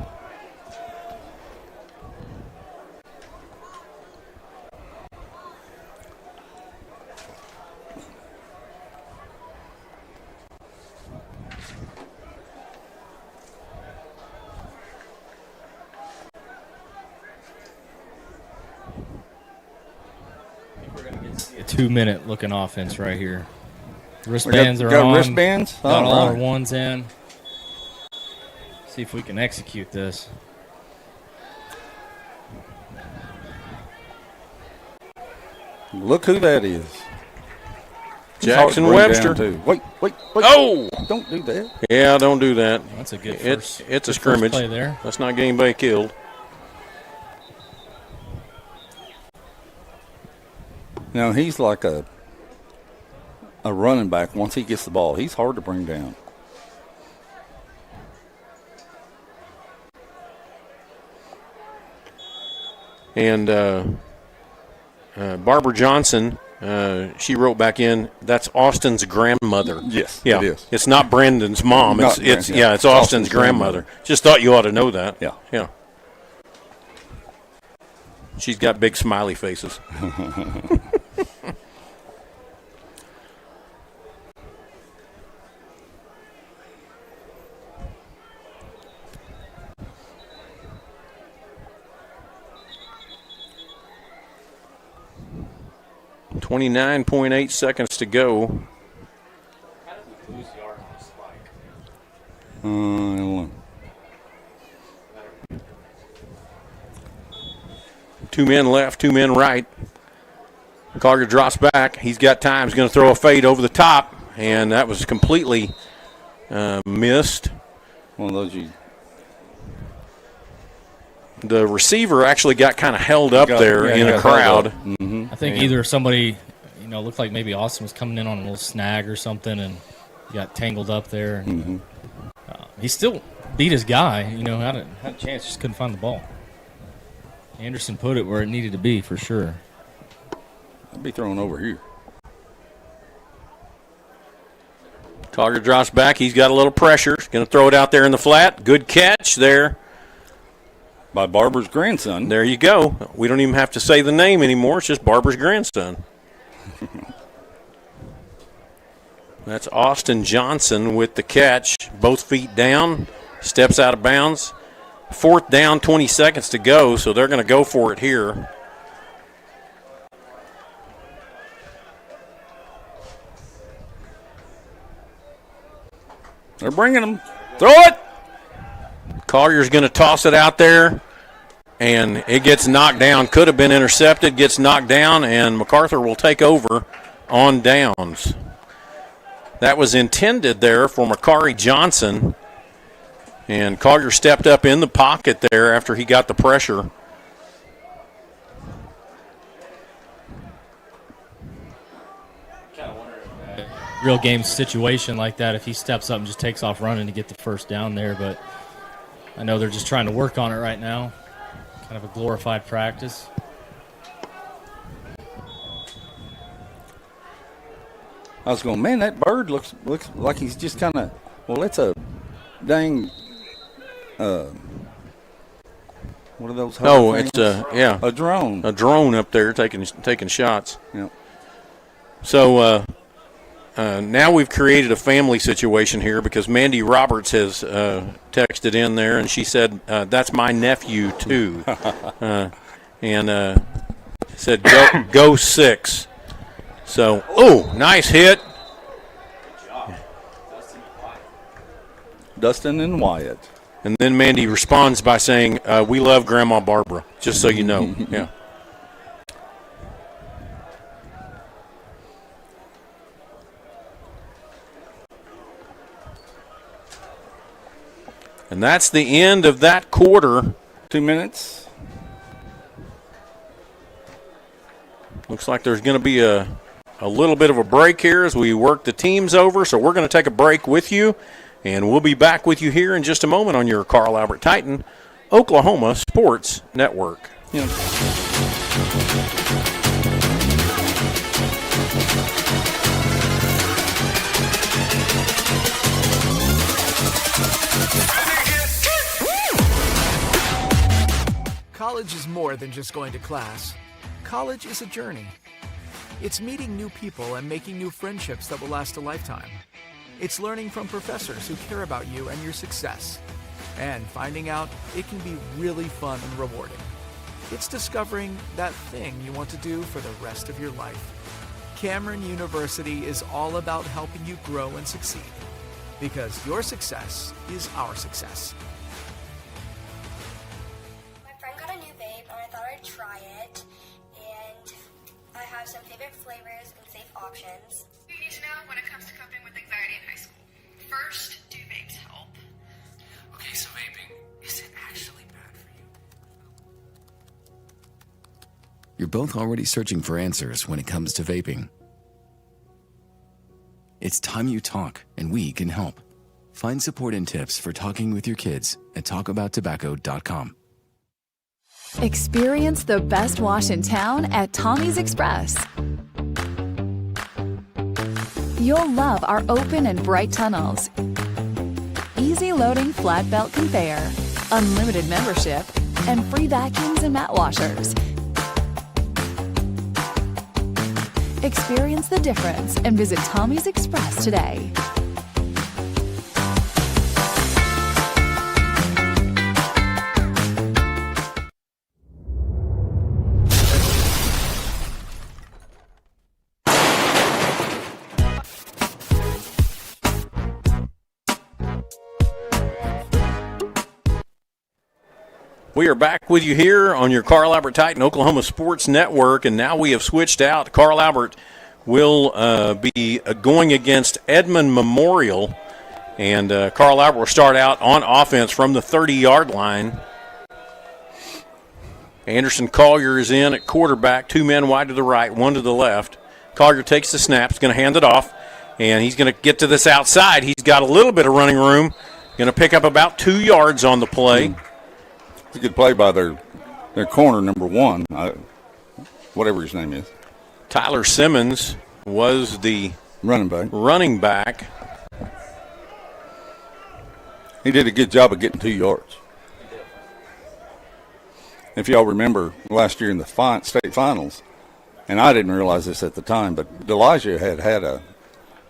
[SPEAKER 17] A 2-minute looking offense right here. Wristbands are
[SPEAKER 1] got
[SPEAKER 17] on.
[SPEAKER 1] Wristbands?
[SPEAKER 17] Got all our
[SPEAKER 1] right.
[SPEAKER 17] ones in. See if we can execute this.
[SPEAKER 1] Look who that is.
[SPEAKER 2] Jackson Webster.
[SPEAKER 1] Wait.
[SPEAKER 2] Oh!
[SPEAKER 1] Don't do that.
[SPEAKER 2] Yeah, don't do that.
[SPEAKER 17] That's a good
[SPEAKER 2] It's a
[SPEAKER 17] good
[SPEAKER 2] scrimmage.
[SPEAKER 17] first play there.
[SPEAKER 2] Let's not get anybody killed.
[SPEAKER 1] Now, he's like a running back. Once he gets the ball, he's hard to bring down.
[SPEAKER 2] And Barbara Johnson, she wrote back in, that's Austin's grandmother.
[SPEAKER 1] Yes,
[SPEAKER 2] yeah.
[SPEAKER 1] it is.
[SPEAKER 2] It's not Brendan's mom.
[SPEAKER 1] Not
[SPEAKER 2] It's
[SPEAKER 1] Brand, yeah.
[SPEAKER 2] it's Austin's grandmother. Just thought you ought to know that.
[SPEAKER 1] Yeah.
[SPEAKER 2] Yeah. She's got big smiley faces. .8 seconds to go.
[SPEAKER 1] I don't know.
[SPEAKER 2] 2 men left, 2 men right. Collier drops back. He's got time. He's going to throw a fade over the top, and that was completely missed.
[SPEAKER 1] One of those
[SPEAKER 2] The receiver actually got kind of held up there in a crowd.
[SPEAKER 1] Mm-hmm.
[SPEAKER 17] I think either somebody, looked like maybe Austin was coming in on a little snag or something, and he got tangled up there. And, he still beat his guy. Had a chance, just couldn't find the ball. Anderson put it where it needed to be for sure.
[SPEAKER 1] I'd be throwing over here.
[SPEAKER 2] Collier drops back. He's got a little pressure. He's going to throw it out there in the flat. Good catch there.
[SPEAKER 1] By Barber's grandson.
[SPEAKER 2] There you go. We don't even have to say the name anymore. It's just Barber's grandson. That's Austin Johnson with the catch. Both feet down. Steps out of bounds. 4th down, 20 seconds to go, so they're going to go for it here.
[SPEAKER 1] They're bringing him. Throw it!
[SPEAKER 2] Collier's going to toss it out there, and it gets knocked down. Could have been intercepted, gets knocked down, and MacArthur will take over on downs. That was intended there for Makari Johnson, and Collier stepped up in the pocket there after he got the pressure.
[SPEAKER 17] Real game situation like that, if he steps up and just takes off running to get the first down there, but I know they're just trying to work on it right now. Kind of a glorified practice.
[SPEAKER 1] I was going, man, that bird looks like he's just kind of, well, it's a dang, what are those?
[SPEAKER 2] Oh,
[SPEAKER 1] things?
[SPEAKER 2] it's a
[SPEAKER 1] drone.
[SPEAKER 2] A drone up there taking shots.
[SPEAKER 1] Yep.
[SPEAKER 2] So now we've created a family situation here because Mandy Roberts has texted in there, and she said, that's my nephew, too. And said, go 6. So, nice hit.
[SPEAKER 3] Good job.
[SPEAKER 1] Dustin and Wyatt.
[SPEAKER 2] And then Mandy responds by saying, we love Grandma Barbara, just so you know. Yeah. And that's the end of that quarter.
[SPEAKER 1] 2 minutes.
[SPEAKER 2] Looks like there's going to be a little bit of a break here as we work the teams over. So we're going to take a break with you, and we'll be back with you here in just a moment on your Carl Albert Titan Oklahoma Sports Network.
[SPEAKER 1] Yeah.
[SPEAKER 16] College is more than just going to class. College is a journey. It's meeting new people and making new friendships that will last a lifetime. It's learning from professors who care about you and your success. And finding out it can be really fun and rewarding. It's discovering that thing you want to do for the rest of your life. Cameron University is all about helping you grow and succeed. Because your success is our success.
[SPEAKER 11] My friend got a new vape and I thought I'd try it. And I have some favorite flavors and safe options.
[SPEAKER 12] You need to know when it comes to coping with anxiety in high school. First, do vapes help?
[SPEAKER 13] Okay, so vaping, is it actually bad for you?
[SPEAKER 14] You're both already searching for answers when it comes to vaping. It's time you talk, and we can help. Find support and tips for talking with your kids at talkabouttobacco.com.
[SPEAKER 4] Experience the best wash in town at Tommy's Express. You'll love our open and bright tunnels, easy loading flat belt conveyor, unlimited membership, and free vacuums and mat washers. Experience the difference and visit Tommy's Express today.
[SPEAKER 2] We are back with you here on your Carl Albert Titan Oklahoma Sports Network, and now we have switched out. Carl Albert will be going against Edmond Memorial, and Carl Albert will start out on offense from the 30-yard line. Anderson Collier is in at quarterback, 2 men wide to the right, 1 to the left. Collier takes the snap, he's going to hand it off, and he's going to get to this outside. He's got a little bit of running room, going to pick up about 2 yards on the play.
[SPEAKER 1] It's a good play by their corner, number 1, whatever his name is.
[SPEAKER 2] Tyler Simmons was the running back.
[SPEAKER 1] He did a good job of getting 2 yards. If y'all remember last year in the state finals, and I didn't realize this at the time, but Elijah had a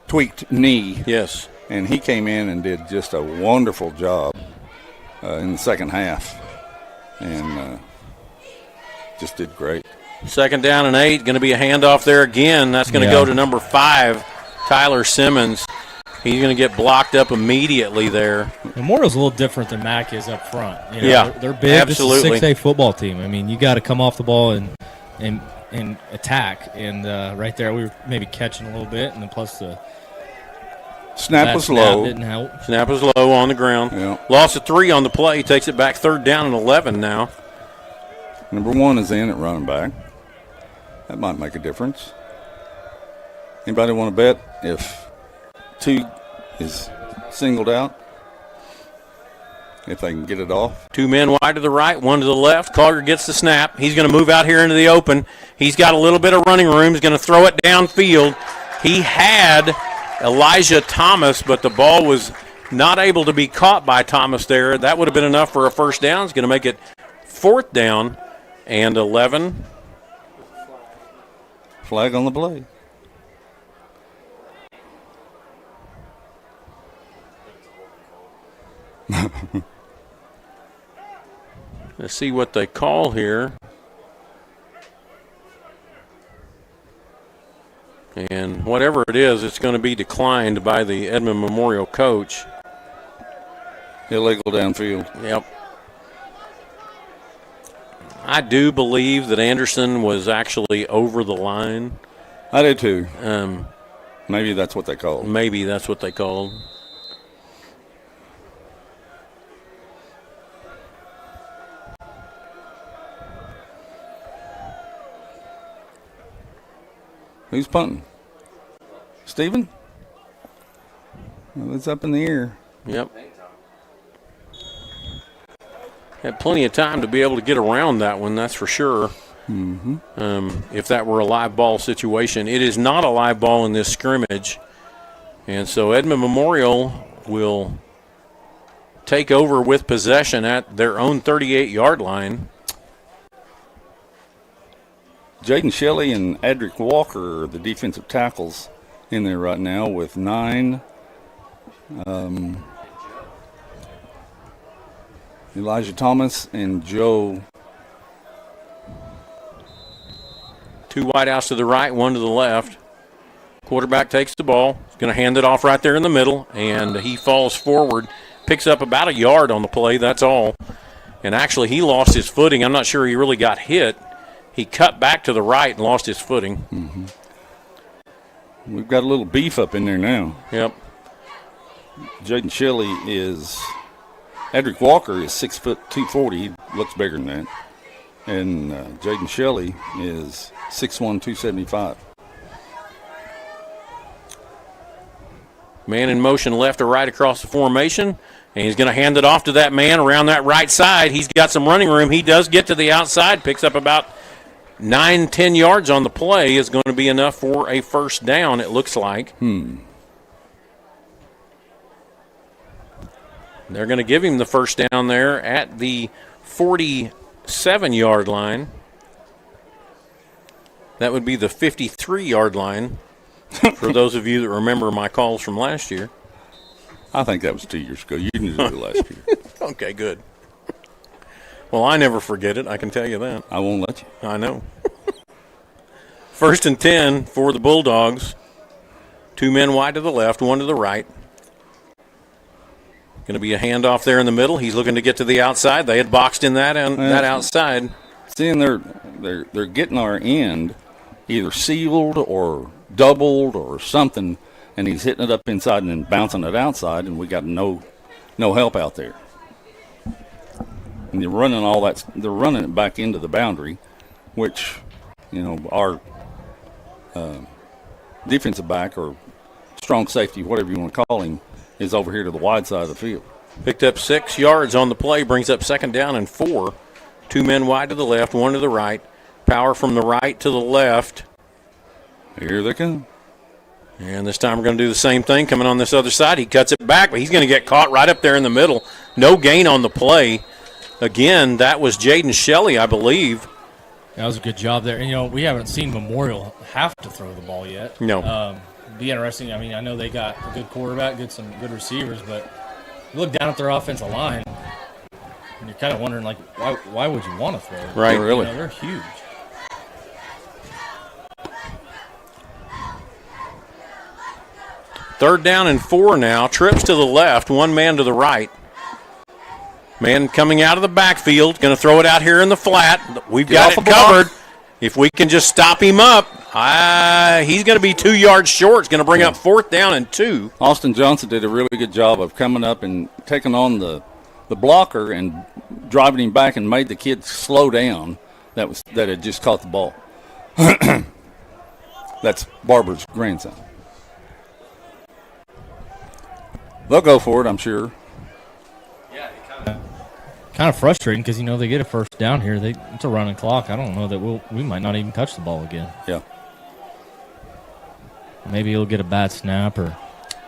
[SPEAKER 1] tweaked knee.
[SPEAKER 2] Yes.
[SPEAKER 1] And he came in and did just a wonderful job in the second half. And just did great.
[SPEAKER 2] 2nd down and 8, going to be a handoff there again. That's going to go to number 5, Tyler Simmons. He's going to get blocked up immediately there.
[SPEAKER 17] Memorial's a little different than Mac is up front. You know,
[SPEAKER 2] yeah,
[SPEAKER 17] they're big.
[SPEAKER 2] Absolutely.
[SPEAKER 17] This is a 6A football team. I mean, you got to come off the ball and attack. And right there, we were maybe catching a little bit, and then plus the
[SPEAKER 1] snap was low.
[SPEAKER 17] Didn't help.
[SPEAKER 2] Snap was low on the ground.
[SPEAKER 1] Yeah.
[SPEAKER 2] Loss of 3 on the play. Takes it back 3rd down and 11 now.
[SPEAKER 1] Number 1 is in at running back. That might make a difference. Anybody want to bet if 2 is singled out? If they can get it off.
[SPEAKER 2] 2 men wide to the right, 1 to the left. Collier gets the snap. He's going to move out here into the open. He's got a little bit of running room. He's going to throw it downfield. He had Elijah Thomas, but the ball was not able to be caught by Thomas there. That would have been enough for a first down. It's going to make it 4th down and 11.
[SPEAKER 1] Flag on the play.
[SPEAKER 2] Let's see what they call here. And whatever it is, it's going to be declined by the Edmond Memorial coach.
[SPEAKER 1] Illegal downfield.
[SPEAKER 2] Yep. I do believe that Anderson was actually over the line.
[SPEAKER 1] I do too. Maybe that's what they called.
[SPEAKER 2] Maybe that's what they called.
[SPEAKER 1] Who's punting? Steven? Well, it's up in the air.
[SPEAKER 2] Yep. Had plenty of time to be able to get around that one, that's for sure.
[SPEAKER 1] Mm-hmm.
[SPEAKER 2] If that were a live ball situation. It is not a live ball in this scrimmage. And so Edmond Memorial will take over with possession at their own 38-yard line.
[SPEAKER 1] Jaden Shelley and Adric Walker are the defensive tackles in there right now with 9. Elijah Thomas and Joe.
[SPEAKER 2] 2 wideouts to the right, 1 to the left. Quarterback takes the ball. He's going to hand it off right there in the middle, and he falls forward, picks up about a yard on the play, that's all. And actually, he lost his footing. I'm not sure he really got hit. He cut back to the right and lost his footing.
[SPEAKER 1] Mm-hmm. We've got a little beef up in there now.
[SPEAKER 2] Yep.
[SPEAKER 1] Jaden Shelley is – Edric Walker is 6 foot 240. He looks bigger than that. And Jaden Shelley is 6'1", 275.
[SPEAKER 2] Man in motion left or right across the formation. And he's going to hand it off to that man around that right side. He's got some running room. He does get to the outside, picks up about 9-10 yards on the play. Is going to be enough for a first down, it looks like. They're going to give him the first down there at the 47-yard line. That would be the 53-yard line for those of you that remember my calls from last year.
[SPEAKER 1] I think that was 2 years ago. You didn't do it last year.
[SPEAKER 2] Okay, good. Well, I never forget it, I can tell you that.
[SPEAKER 1] I won't let you.
[SPEAKER 2] I know. 1st and 10 for the Bulldogs. 2 men wide to the left, 1 to the right. Going to be a handoff there in the middle. He's looking to get to the outside. They had boxed in that outside.
[SPEAKER 1] Seeing they're getting our end either sealed or doubled or something, and he's hitting it up inside and then bouncing it outside, and we got no help out there. And they're running all that. They're running it back into the boundary, which, our defensive back or strong safety, whatever you want to call him, is over here to the wide side of the field.
[SPEAKER 2] Picked up 6 yards on the play, brings up 2nd down and 4. 2 men wide to the left, 1 to the right. Power from the right to the left.
[SPEAKER 1] Here they come.
[SPEAKER 2] And this time we're going to do the same thing. Coming on this other side, he cuts it back, but he's going to get caught right up there in the middle. No gain on the play. Again, that was Jaden Shelley, I believe.
[SPEAKER 17] That was a good job there. And, we haven't seen Memorial have to throw the ball yet.
[SPEAKER 2] No.
[SPEAKER 17] Be interesting. I mean, I know they got a good quarterback, some good receivers, but you look down at their offensive line, and you're kind of wondering, like, why would you want to throw?
[SPEAKER 2] Right, really.
[SPEAKER 17] They're huge.
[SPEAKER 2] Third down and 4 now. Trips to the left, 1 man to the right. Man coming out of the backfield, going to throw it out here in the flat. We've got it covered. If we can just stop him up, he's going to be 2 yards short. It's going to bring up 4th down and 2.
[SPEAKER 1] Austin Johnson did a really good job of coming up and taking on the blocker and driving him back and made the kid slow down that had just caught the ball. That's Barber's grandson. They'll go for it, I'm sure.
[SPEAKER 17] Yeah, kind of frustrating because they get a first down here. It's a running clock. I don't know that we might not even touch the ball again.
[SPEAKER 1] Yeah.
[SPEAKER 17] maybe he'll get a bad snap or.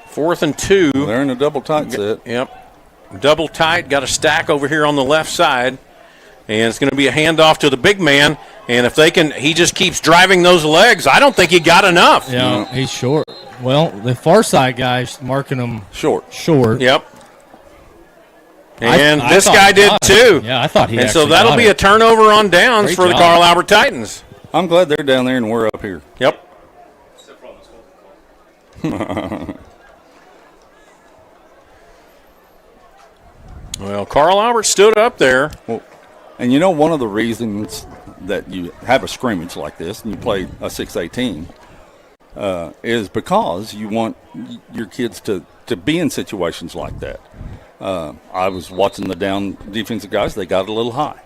[SPEAKER 2] 4th and 2.
[SPEAKER 1] They're in a double tight set.
[SPEAKER 2] Yep. Double tight. Got a stack over here on the left side. And it's going to be a handoff to the big man. And if they can, he just keeps driving those legs. I don't think he got enough.
[SPEAKER 17] Yeah, he's short. Well, the far side guy's marking him
[SPEAKER 1] short.
[SPEAKER 2] Yep. And
[SPEAKER 17] I
[SPEAKER 2] this
[SPEAKER 17] thought
[SPEAKER 2] guy
[SPEAKER 17] he
[SPEAKER 2] did
[SPEAKER 17] got it.
[SPEAKER 2] too.
[SPEAKER 17] Yeah, I thought he
[SPEAKER 2] And so
[SPEAKER 17] actually
[SPEAKER 2] that'll
[SPEAKER 17] got
[SPEAKER 2] be
[SPEAKER 17] it.
[SPEAKER 2] a turnover on downs
[SPEAKER 17] Great
[SPEAKER 2] for the
[SPEAKER 17] job.
[SPEAKER 2] Carl Albert Titans.
[SPEAKER 1] I'm glad they're down there and we're up here.
[SPEAKER 2] Yep. Well, Carl Albert stood up there.
[SPEAKER 1] Well, and you know, one of the reasons that you have a scrimmage like this and you play a 6-18 is because you want your kids to be in situations like that. I was watching the down defensive guys. They got a little high.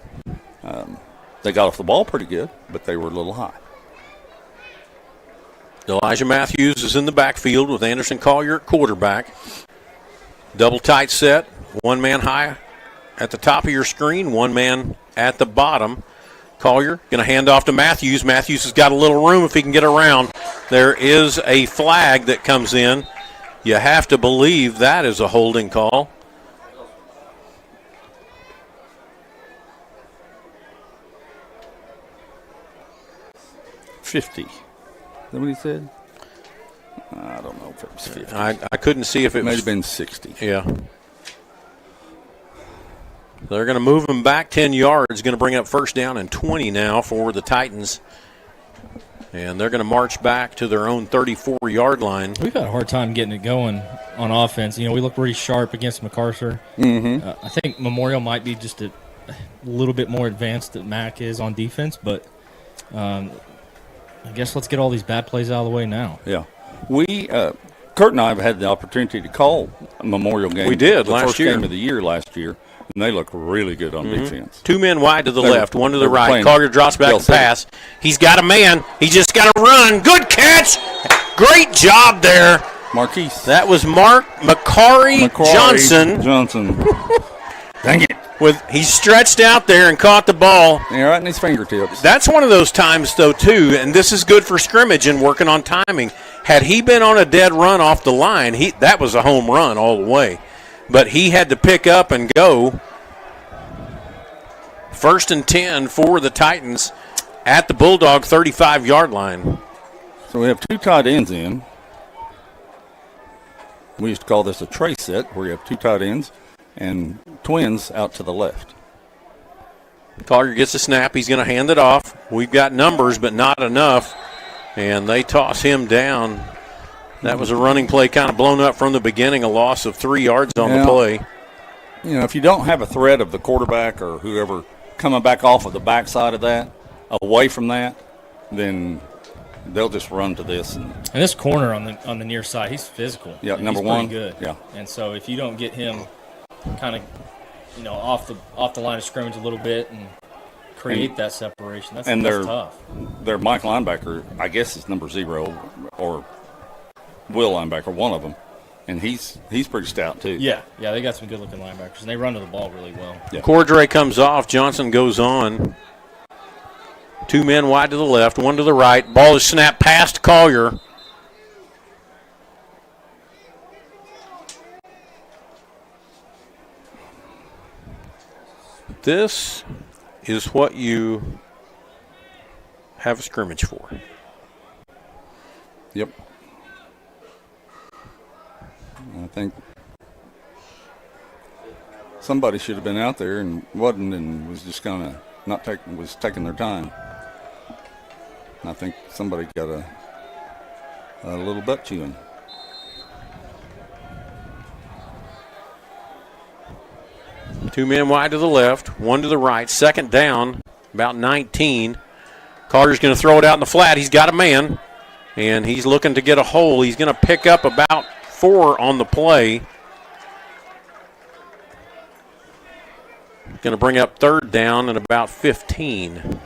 [SPEAKER 1] They got off the ball pretty good, but they were a little high.
[SPEAKER 2] Elijah Matthews is in the backfield with Anderson Collier at quarterback. Double tight set, one man high at the top of your screen, one man at the bottom. Collier going to hand off to Matthews. Matthews has got a little room if he can get around. There is a flag that comes in. You have to believe that is a holding call.
[SPEAKER 1] $50. Is that what he said? I don't know if it was 50.
[SPEAKER 2] I couldn't see if it
[SPEAKER 1] might
[SPEAKER 2] was.
[SPEAKER 1] have been 60.
[SPEAKER 2] Yeah. They're going to move him back 10 yards. Going to bring up first down and 20 now for the Titans. And they're going to march back to their own 34-yard line.
[SPEAKER 17] We've had a hard time getting it going on offense. You know, we look pretty sharp against MacArthur.
[SPEAKER 1] Mm-hmm.
[SPEAKER 17] I think Memorial might be just a little bit more advanced than Mac is on defense, but I guess let's get all these bad plays out of the way now.
[SPEAKER 1] Yeah. We, Kurt and I have had the opportunity to call a Memorial game.
[SPEAKER 2] We did
[SPEAKER 1] the
[SPEAKER 2] last
[SPEAKER 1] first
[SPEAKER 2] year.
[SPEAKER 1] game of the year last year, and they look really good on defense.
[SPEAKER 2] 2 men wide to the
[SPEAKER 1] They were-
[SPEAKER 2] left, one to
[SPEAKER 1] they
[SPEAKER 2] the
[SPEAKER 1] were
[SPEAKER 2] right.
[SPEAKER 1] playing
[SPEAKER 2] Collier drops back
[SPEAKER 1] Dell
[SPEAKER 2] to
[SPEAKER 1] City.
[SPEAKER 2] pass. He's got a man. He just got to run. Good catch. Great job there.
[SPEAKER 1] Marquise.
[SPEAKER 2] That was Mark Macquarie Johnson.
[SPEAKER 1] Dang it.
[SPEAKER 2] He stretched out there and caught the ball.
[SPEAKER 1] Yeah, right in his fingertips.
[SPEAKER 2] That's one of those times, though, too, and this is good for scrimmage and working on timing. Had he been on a dead run off the line, that was a home run all the way. But he had to pick up and go. 1st and 10 for the Titans at the Bulldog 35-yard line.
[SPEAKER 1] So we have 2 tight ends in. We used to call this a tray set, where you have 2 tight ends and twins out to the left.
[SPEAKER 2] Collier gets a snap. He's going to hand it off. We've got numbers, but not enough. And they toss him down. That was a running play kind of blown up from the beginning, a loss of 3 yards on the play.
[SPEAKER 1] You know, if you don't have a threat of the quarterback or whoever coming back off of the backside of that, away from that, then they'll just run to this. And
[SPEAKER 17] this corner on the near side, he's physical.
[SPEAKER 1] Yeah,
[SPEAKER 17] and
[SPEAKER 1] number
[SPEAKER 17] he's
[SPEAKER 1] one.
[SPEAKER 17] Pretty good.
[SPEAKER 1] Yeah.
[SPEAKER 17] And so if you don't get him kind of, you know, off the line of scrimmage a little bit and create that separation, that's tough.
[SPEAKER 1] Their Mike linebacker, I guess, is number 0 or Will linebacker, one of them, and he's pretty stout too.
[SPEAKER 17] Yeah, they got some good-looking linebackers, and they run to the ball really well.
[SPEAKER 1] Yeah.
[SPEAKER 2] Cordray comes off. Johnson goes on. 2 men wide to the left, 1 to the right. Ball is snapped past Collier. This is what you have a scrimmage for.
[SPEAKER 1] Yep. I think somebody should have been out there and wasn't, and was just kind of was taking their time. And I think somebody got a little butt chewing.
[SPEAKER 2] Two men wide to the left, 1 to the right. 2nd down, about 19. Carter's going to throw it out in the flat. He's got a man, and he's looking to get a hole. He's going to pick up about 4 on the play. Going to bring up 3rd down and about 15.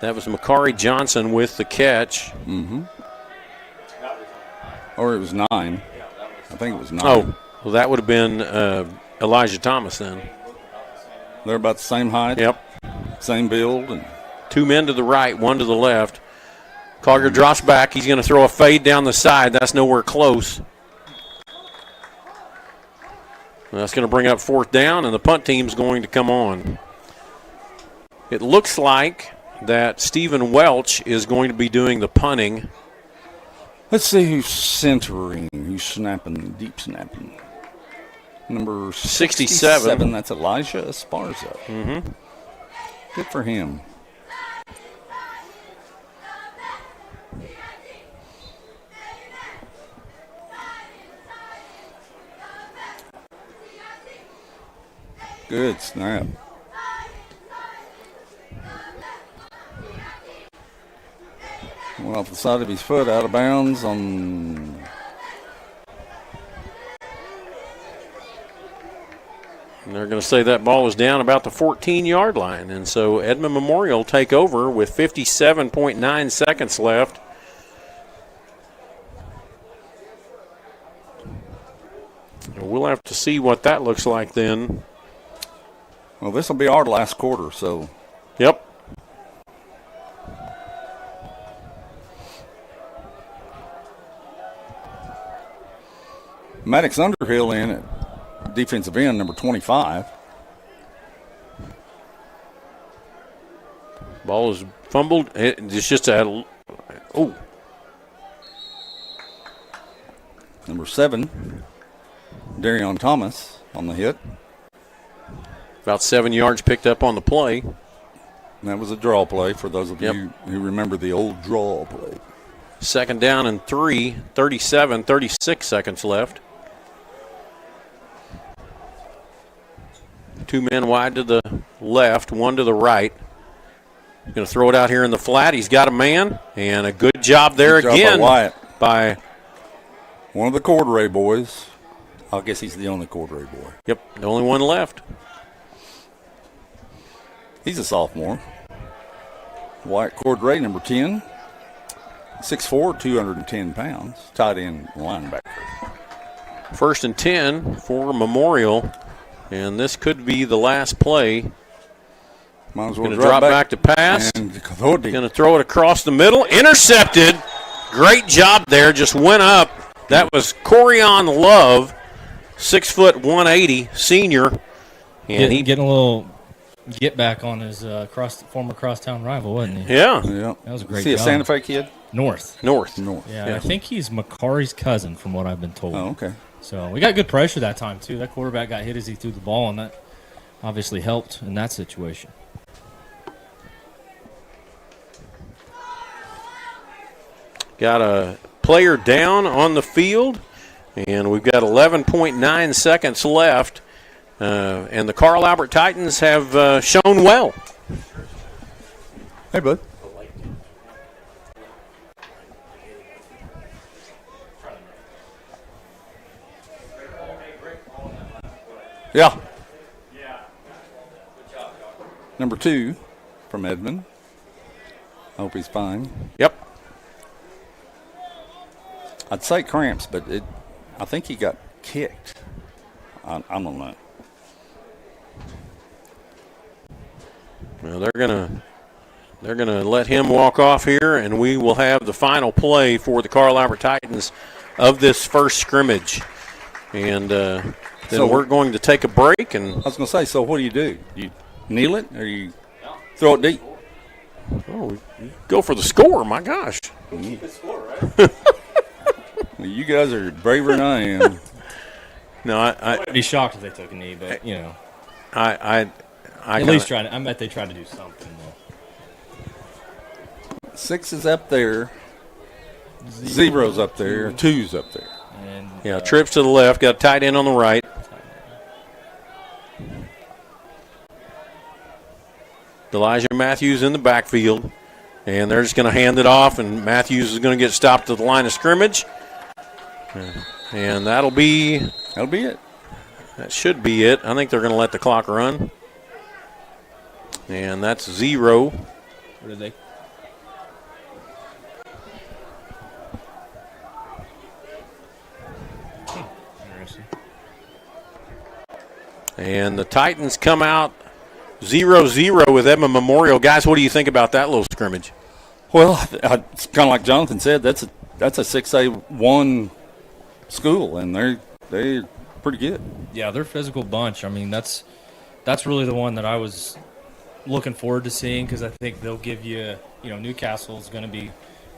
[SPEAKER 2] That was Macquarie Johnson with the catch.
[SPEAKER 1] Mm-hmm. Or it was 9. I think it was 9.
[SPEAKER 2] Oh, well, that would have been Elijah Thomas then.
[SPEAKER 1] They're about the same height.
[SPEAKER 2] Yep.
[SPEAKER 1] Same build. And
[SPEAKER 2] 2 men to the right, 1 to the left. Collier drops back. He's going to throw a fade down the side. That's nowhere close. That's going to bring up 4th down, and the punt team's going to come on. It looks like that Stephen Welch is going to be doing the punting.
[SPEAKER 1] Let's see who's centering, who's snapping, deep snapping. Number 67. That's Elijah Esparza.
[SPEAKER 2] Mm-hmm.
[SPEAKER 1] Good for him. Good snap. Went off the side of his foot, out of bounds on.
[SPEAKER 2] And they're going to say that ball was down about the 14-yard line. And so Edmond Memorial take over with 57.9 seconds left. We'll have to see what that looks like then.
[SPEAKER 1] Well, this will be our last quarter, so.
[SPEAKER 2] Yep.
[SPEAKER 1] Maddox Underhill in at defensive end, number 25.
[SPEAKER 2] Ball is fumbled. It's just a. Oh.
[SPEAKER 1] Number 7, Darion Thomas on the hit.
[SPEAKER 2] About 7 yards picked up on the play.
[SPEAKER 1] And that was a draw play for those of you who remember the old draw play.
[SPEAKER 2] 2nd down and 3, 36 seconds left. 2 men wide to the left, 1 to the right. He's going to throw it out here in the flat. He's got a man, and a good job there again
[SPEAKER 1] by Wyatt.
[SPEAKER 2] By
[SPEAKER 1] one of the Cordray boys. I guess he's the only Cordray boy.
[SPEAKER 2] Yep, the only one left.
[SPEAKER 1] He's a sophomore. Wyatt Cordray, number 10. 6'4", 210 pounds. Tight end linebacker.
[SPEAKER 2] 1st and 10 for Memorial. And this could be the last play.
[SPEAKER 1] Might as well
[SPEAKER 2] going to drop back to pass. Going to throw it across the middle. Intercepted. Great job there. Just went up. That was Corian Love, 6 foot 180, senior. And
[SPEAKER 17] he getting a little get back on his former crosstown rival, wasn't he?
[SPEAKER 2] Yeah.
[SPEAKER 17] That was a great
[SPEAKER 1] Is he a
[SPEAKER 17] job.
[SPEAKER 1] Santa Fe kid?
[SPEAKER 2] North.
[SPEAKER 17] Yeah, I think he's McCarry's cousin, from what I've been told.
[SPEAKER 1] Oh, okay.
[SPEAKER 17] So we got good pressure that time, too. That quarterback got hit as he threw the ball, and that obviously helped in that situation.
[SPEAKER 2] Got a player down on the field, and we've got 11.9 seconds left. And the Carl Albert Titans have shown well.
[SPEAKER 1] Hey, bud. Yeah. Number 2 from Edmond. I hope he's fine.
[SPEAKER 2] Yep.
[SPEAKER 1] I'd say cramps, but I think he got kicked. I don't know.
[SPEAKER 2] Well, they're gonna let him walk off here, and we will have the final play for the Carl Albert Titans of this first scrimmage. And then we're going to take a break. And
[SPEAKER 1] I was going to say, so what do? You kneel it or you throw it deep?
[SPEAKER 2] Oh, go for the score, my gosh.
[SPEAKER 3] Keep the score, right?
[SPEAKER 1] Well, you guys are braver than I am.
[SPEAKER 2] No,
[SPEAKER 17] I'd be shocked if they took a knee, but, you know.
[SPEAKER 2] I
[SPEAKER 17] at least try to. I bet they tried to do something.
[SPEAKER 1] 6 is up there. 0's up there. 2's up there.
[SPEAKER 17] And
[SPEAKER 2] yeah, trips to the left. Got a tight end on the right. Elijah Matthews in the backfield. And they're just going to hand it off, and Matthews is going to get stopped at the line of scrimmage. And that'll be
[SPEAKER 1] it.
[SPEAKER 2] That should be it. I think they're going to let the clock run. And that's 0.
[SPEAKER 17] What did they?
[SPEAKER 2] And the Titans come out 0-0 with Edmond Memorial. Guys, what do you think about that little scrimmage?
[SPEAKER 1] Well, it's kind of like Jonathan said. That's a 6A1 school, and they're pretty good.
[SPEAKER 17] Yeah, they're a physical bunch. I mean, that's really the one that I was looking forward to seeing, because I think they'll give you, Newcastle's going to be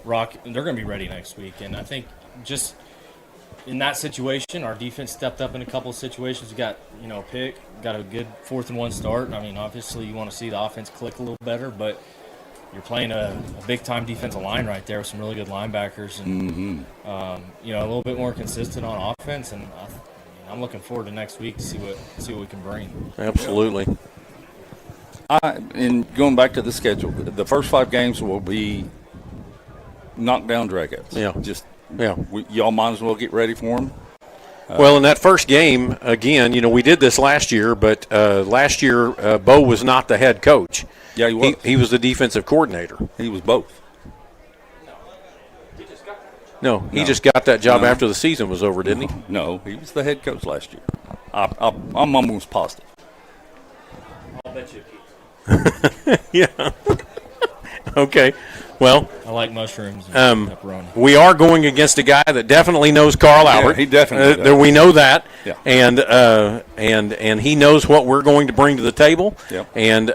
[SPEAKER 17] they're going to be ready next week, and I think just in that situation, our defense stepped up in a couple of situations. We got, pick, got a good 4th-and-1 start. I mean, obviously you want to see the offense click a little better, but you're playing a big-time defensive line right there with some really good linebackers and, a little bit more consistent on offense. And I'm looking forward to next week to see what we can bring.
[SPEAKER 2] Absolutely.
[SPEAKER 1] And going back to the schedule, the first 5 games will be knockdown dragouts. Y'all might as well get ready for them.
[SPEAKER 2] Well, in that first game, again, we did this last year, but last year Bo was not the head coach.
[SPEAKER 1] Yeah, he was.
[SPEAKER 2] He was the defensive coordinator.
[SPEAKER 1] He was both.
[SPEAKER 2] No, he just got that job after the season was over, didn't he?
[SPEAKER 1] No, he was the head coach last year. I'm almost positive.
[SPEAKER 3] I'll bet you a pizza.
[SPEAKER 2] Yeah. Okay. Well,
[SPEAKER 17] I like mushrooms and pepperoni.
[SPEAKER 2] We are going against a guy that definitely knows Carl Albert.
[SPEAKER 1] He definitely does.
[SPEAKER 2] We know that.
[SPEAKER 1] Yeah.
[SPEAKER 2] And he knows what we're going to bring to the table.
[SPEAKER 1] Yep.
[SPEAKER 2] And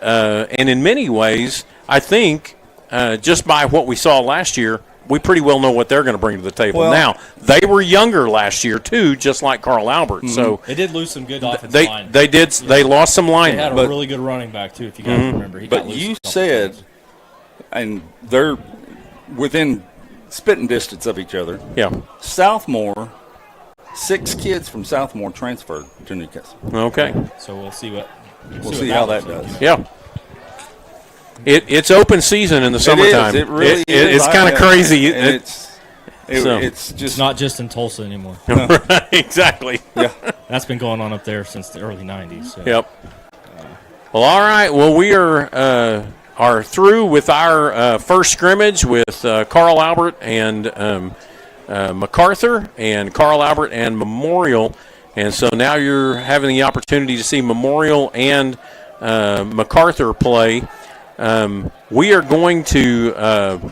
[SPEAKER 2] in many ways, I think just by what we saw last year, we pretty well know what they're going to bring to the table.
[SPEAKER 1] Well,
[SPEAKER 2] now, they were younger last year too, just like Carl Albert. So
[SPEAKER 17] they did lose some good offensive line.
[SPEAKER 2] They did. They lost some line.
[SPEAKER 17] They had a really good running back too, if you guys remember.
[SPEAKER 1] But you said, and they're within spitting distance of each other.
[SPEAKER 2] Yeah.
[SPEAKER 1] Southmore, 6 kids from Southmore transferred to Newcastle.
[SPEAKER 2] Okay.
[SPEAKER 17] So we'll see what
[SPEAKER 1] we'll see how that does.
[SPEAKER 2] Yeah. It's open season in the summertime.
[SPEAKER 1] It really is.
[SPEAKER 2] It's kind of crazy.
[SPEAKER 1] It's just
[SPEAKER 17] not just in Tulsa anymore.
[SPEAKER 2] Right, exactly.
[SPEAKER 1] Yeah.
[SPEAKER 17] That's been going on up there since the early 90s. So.
[SPEAKER 2] Yep. Well, all right. Well, we are through with our first scrimmage with Carl Albert and MacArthur, and Carl Albert and Memorial. And so now you're having the opportunity to see Memorial and MacArthur play. We are going to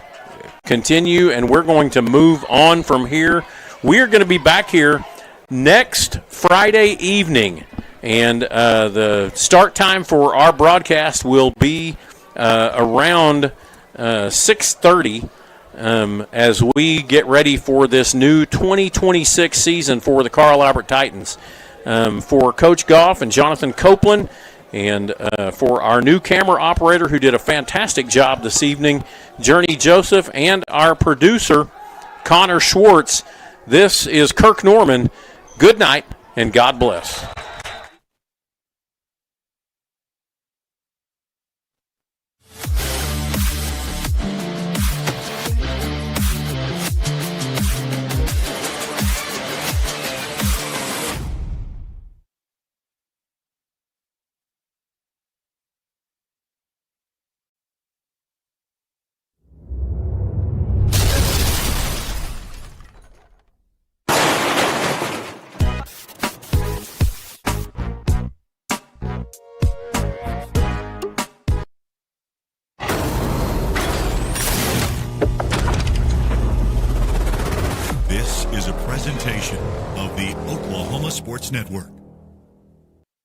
[SPEAKER 2] continue, and we're going to move on from here. We are going to be back here next Friday evening, and the start time for our broadcast will be around 6:30 as we get ready for this new 2026 season for the Carl Albert Titans. For Coach Goff and Jonathan Copeland, and for our new camera operator who did a fantastic job this evening, Journey Joseph, and our producer, Connor Schwartz, this is Kirk Norman. Good night, and God bless.
[SPEAKER 8] This is a presentation of the Oklahoma Sports Network.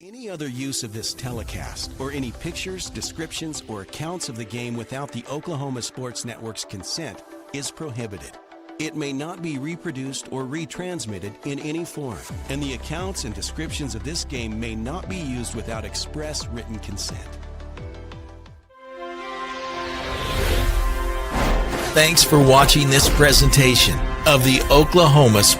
[SPEAKER 18] Any other use of this telecast or any pictures, descriptions, or accounts of the game without the Oklahoma Sports Network's consent is prohibited. It may not be reproduced or retransmitted in any form, and the accounts and descriptions of this game may not be used without express written consent.
[SPEAKER 19] Thanks for watching this presentation of the Oklahoma Sports